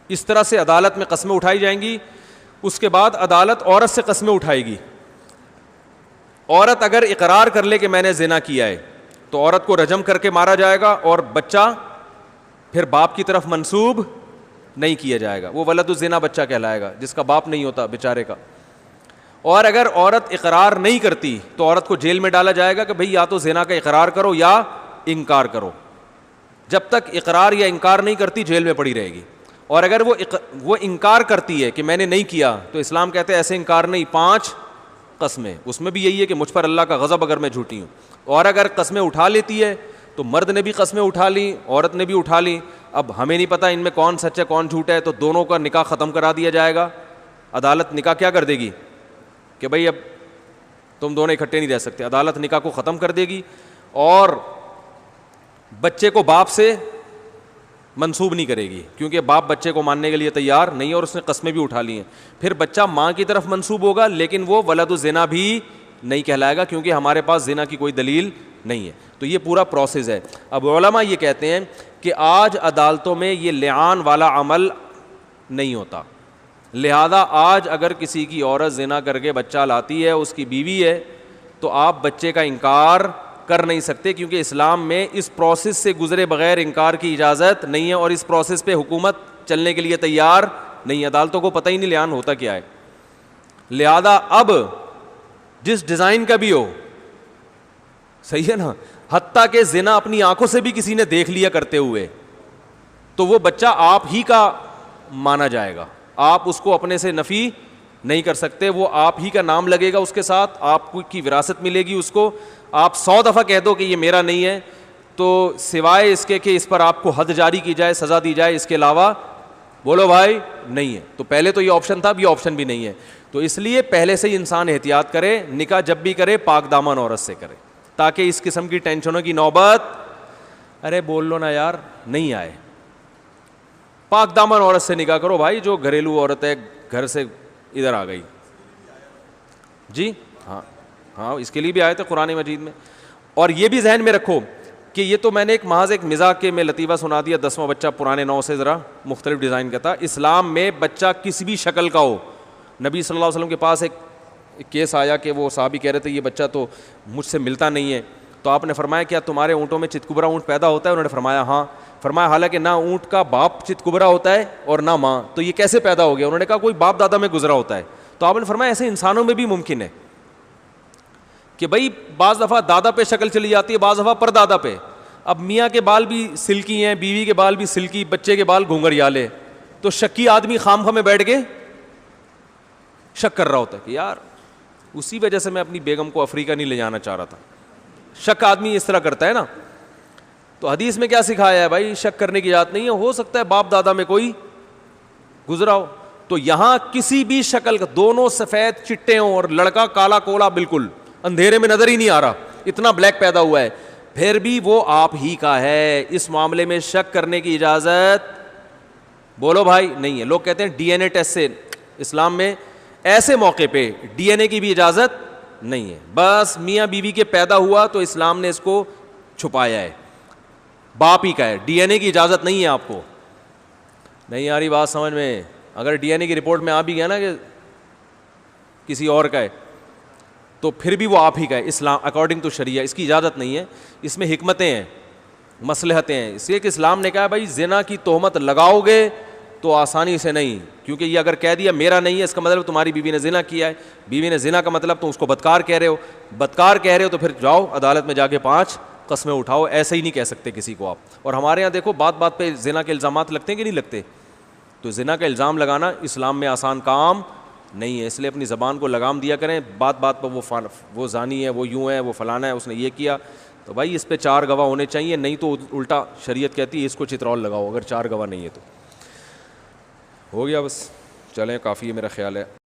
اس طرح سے عدالت میں قسمیں اٹھائی جائیں گی. اس کے بعد عدالت عورت سے قسمیں اٹھائے گی. عورت اگر اقرار کر لے کہ میں نے زنا کیا ہے تو عورت کو رجم کر کے مارا جائے گا, اور بچہ پھر باپ کی طرف منسوب نہیں کیا جائے گا. وہ ولد الزنا بچہ کہلائے گا جس کا باپ نہیں ہوتا بیچارے کا. اور اگر عورت اقرار نہیں کرتی تو عورت کو جیل میں ڈالا جائے گا کہ بھئی یا تو زنا کا اقرار کرو یا انکار کرو. جب تک اقرار یا انکار نہیں کرتی جیل میں پڑی رہے گی. اور اگر وہ انکار کرتی ہے کہ میں نے نہیں کیا تو اسلام کہتے ہیں ایسے انکار نہیں, 5 قسمیں. اس میں بھی یہی ہے کہ مجھ پر اللہ کا غضب اگر میں جھوٹی ہوں. اور اگر قسمیں اٹھا لیتی ہے تو مرد نے بھی قسمیں اٹھا لی, عورت نے بھی اٹھا لی. اب ہمیں نہیں پتہ ان میں کون سچ ہے کون جھوٹ ہے, تو دونوں کا نکاح ختم کرا دیا جائے گا. عدالت نکاح کیا کر دے گی کہ بھئی اب تم دونوں اکٹھے نہیں رہ سکتے. عدالت نکاح کو ختم کر دے گی, اور بچے کو باپ سے منسوب نہیں کرے گی, کیونکہ باپ بچے کو ماننے کے لیے تیار نہیں ہے اور اس نے قسمیں بھی اٹھا لی ہیں. پھر بچہ ماں کی طرف منسوب ہوگا, لیکن وہ ولد الزنا بھی نہیں کہلائے گا, کیونکہ ہمارے پاس زنا کی کوئی دلیل نہیں ہے. تو یہ پورا پروسیس ہے. اب علماء یہ کہتے ہیں کہ آج عدالتوں میں یہ لعان والا عمل نہیں ہوتا, لہذا آج اگر کسی کی عورت زنا کر کے بچہ لاتی ہے, اس کی بیوی ہے, تو آپ بچے کا انکار کر نہیں سکتے, کیونکہ اسلام میں اس پروسیس سے گزرے بغیر انکار کی اجازت نہیں ہے, اور اس پروسیس پہ حکومت چلنے کے لیے تیار نہیں. عدالتوں کو پتہ ہی نہیں لعان ہوتا کیا ہے. لہذا اب جس ڈیزائن کا بھی ہو, صحیح ہے نا, حتیٰ کہ زنا اپنی آنکھوں سے بھی کسی نے دیکھ لیا کرتے ہوئے, تو وہ بچہ آپ ہی کا مانا جائے گا. آپ اس کو اپنے سے نفی نہیں کر سکتے, وہ آپ ہی کا نام لگے گا اس کے ساتھ, آپ کی وراثت ملے گی اس کو. آپ 100 دفعہ کہہ دو کہ یہ میرا نہیں ہے, تو سوائے اس کے کہ اس پر آپ کو حد جاری کی جائے, سزا دی جائے, اس کے علاوہ بولو بھائی نہیں ہے. تو پہلے تو یہ آپشن تھا, اب یہ آپشن بھی نہیں ہے. تو اس لیے پہلے سے ہی انسان احتیاط کرے, نکاح جب بھی کرے پاک دامن عورت سے کرے, تاکہ اس قسم کی ٹینشنوں کی نوبت, ارے بول لو نا یار, نہیں آئے. پاک دامن عورت سے نکاح کرو بھائی, جو گھریلو عورت ہے گھر سے ادھر آ گئی. جی ہاں ہاں, اس کے لیے بھی آئے تھے قرآن مجید میں. اور یہ بھی ذہن میں رکھو کہ یہ تو میں نے محض ایک مزاح کے میں لطیفہ سنا دیا, 10واں بچہ پرانے 9 سے ذرا مختلف ڈیزائن کا تھا. اسلام میں بچہ کسی بھی شکل کا ہو. نبی صلی اللہ علیہ وسلم کے پاس ایک کیس آیا کہ وہ صحابی کہہ رہے تھے یہ بچہ تو مجھ سے ملتا نہیں ہے, تو آپ نے فرمایا کیا تمہارے اونٹوں میں چتکبرا اونٹ پیدا ہوتا ہے؟ انہوں نے فرمایا ہاں. فرمایا حالانکہ نہ اونٹ کا باپ چتکبرا ہوتا ہے اور نہ ماں, تو یہ کیسے پیدا ہو گیا؟ انہوں نے کہا کوئی باپ دادا میں گزرا ہوتا ہے. تو آپ نے فرمایا ایسے انسانوں میں بھی ممکن ہے کہ بھئی بعض دفعہ دادا پہ شکل چلی جاتی ہے, بعض دفعہ پر دادا پہ. اب میاں کے بال بھی سلکی ہیں, بیوی کے بال بھی سلکی, بچے کے بال گھونگھریالے, تو شکی آدمی خام خواہ میں بیٹھ کے شک کر رہا ہوتا ہے کہ یار اسی وجہ سے میں اپنی بیگم کو افریقہ نہیں لے جانا چاہ رہا تھا. شک آدمی اس طرح کرتا ہے نا. تو حدیث میں کیا سکھایا ہے بھائی, شک کرنے کی اجازت نہیں ہے, ہو سکتا ہے باپ دادا میں کوئی گزرا ہو. تو یہاں کسی بھی شکل کا, دونوں سفید چٹے ہوں اور لڑکا کالا کولا بالکل اندھیرے میں نظر ہی نہیں آ رہا, اتنا بلیک پیدا ہوا ہے, پھر بھی وہ آپ ہی کا ہے. اس معاملے میں شک کرنے کی اجازت بولو بھائی نہیں ہے. لوگ کہتے ہیں ڈی این اے ٹیسٹ سے, اسلام میں ایسے موقع پہ ڈی این اے کی بھی اجازت نہیں ہے. بس میاں بیوی کے پیدا ہوا تو اسلام نے اس کو چھپایا ہے, باپ ہی کا ہے, ڈی این اے کی اجازت نہیں ہے آپ کو. نہیں آ رہی بات سمجھ میں؟ اگر ڈی این اے کی رپورٹ میں آ بھی گیا نا کہ کسی اور کا ہے تو پھر بھی وہ آپ ہی کا ہے. اسلام اکارڈنگ ٹو شریعہ اس کی اجازت نہیں ہے. اس میں حکمتیں ہیں, مصلحتیں ہیں, اس لیے کہ اسلام نے کہا بھائی زنا کی تہمت لگاؤ گے تو آسانی سے نہیں, کیونکہ یہ اگر کہہ دیا میرا نہیں ہے اس کا مطلب تمہاری بیوی نے زنا کیا ہے. بیوی نے زنا کا مطلب تم اس کو بدکار کہہ رہے ہو, بدکار کہہ رہے ہو تو پھر جاؤ عدالت میں جا کے 5 قسمیں اٹھاؤ. ایسے ہی نہیں کہہ سکتے کسی کو آپ. اور ہمارے یہاں دیکھو بات بات پہ زنا کے الزامات لگتے ہیں کہ نہیں لگتے. تو زنا کا الزام لگانا اسلام میں آسان کام نہیں ہے, اس لیے اپنی زبان کو لگام دیا کریں. بات بات پر وہ زانی ہے, وہ یوں ہے, وہ فلانا ہے, اس نے یہ کیا, تو بھائی اس پہ 4 گواہ ہونے چاہیے, نہیں تو الٹا شریعت کہتی ہے اس کو چترول لگاؤ اگر 4 گواہ نہیں ہے تو. ہو گیا بس, چلیں کافی ہے میرا خیال ہے.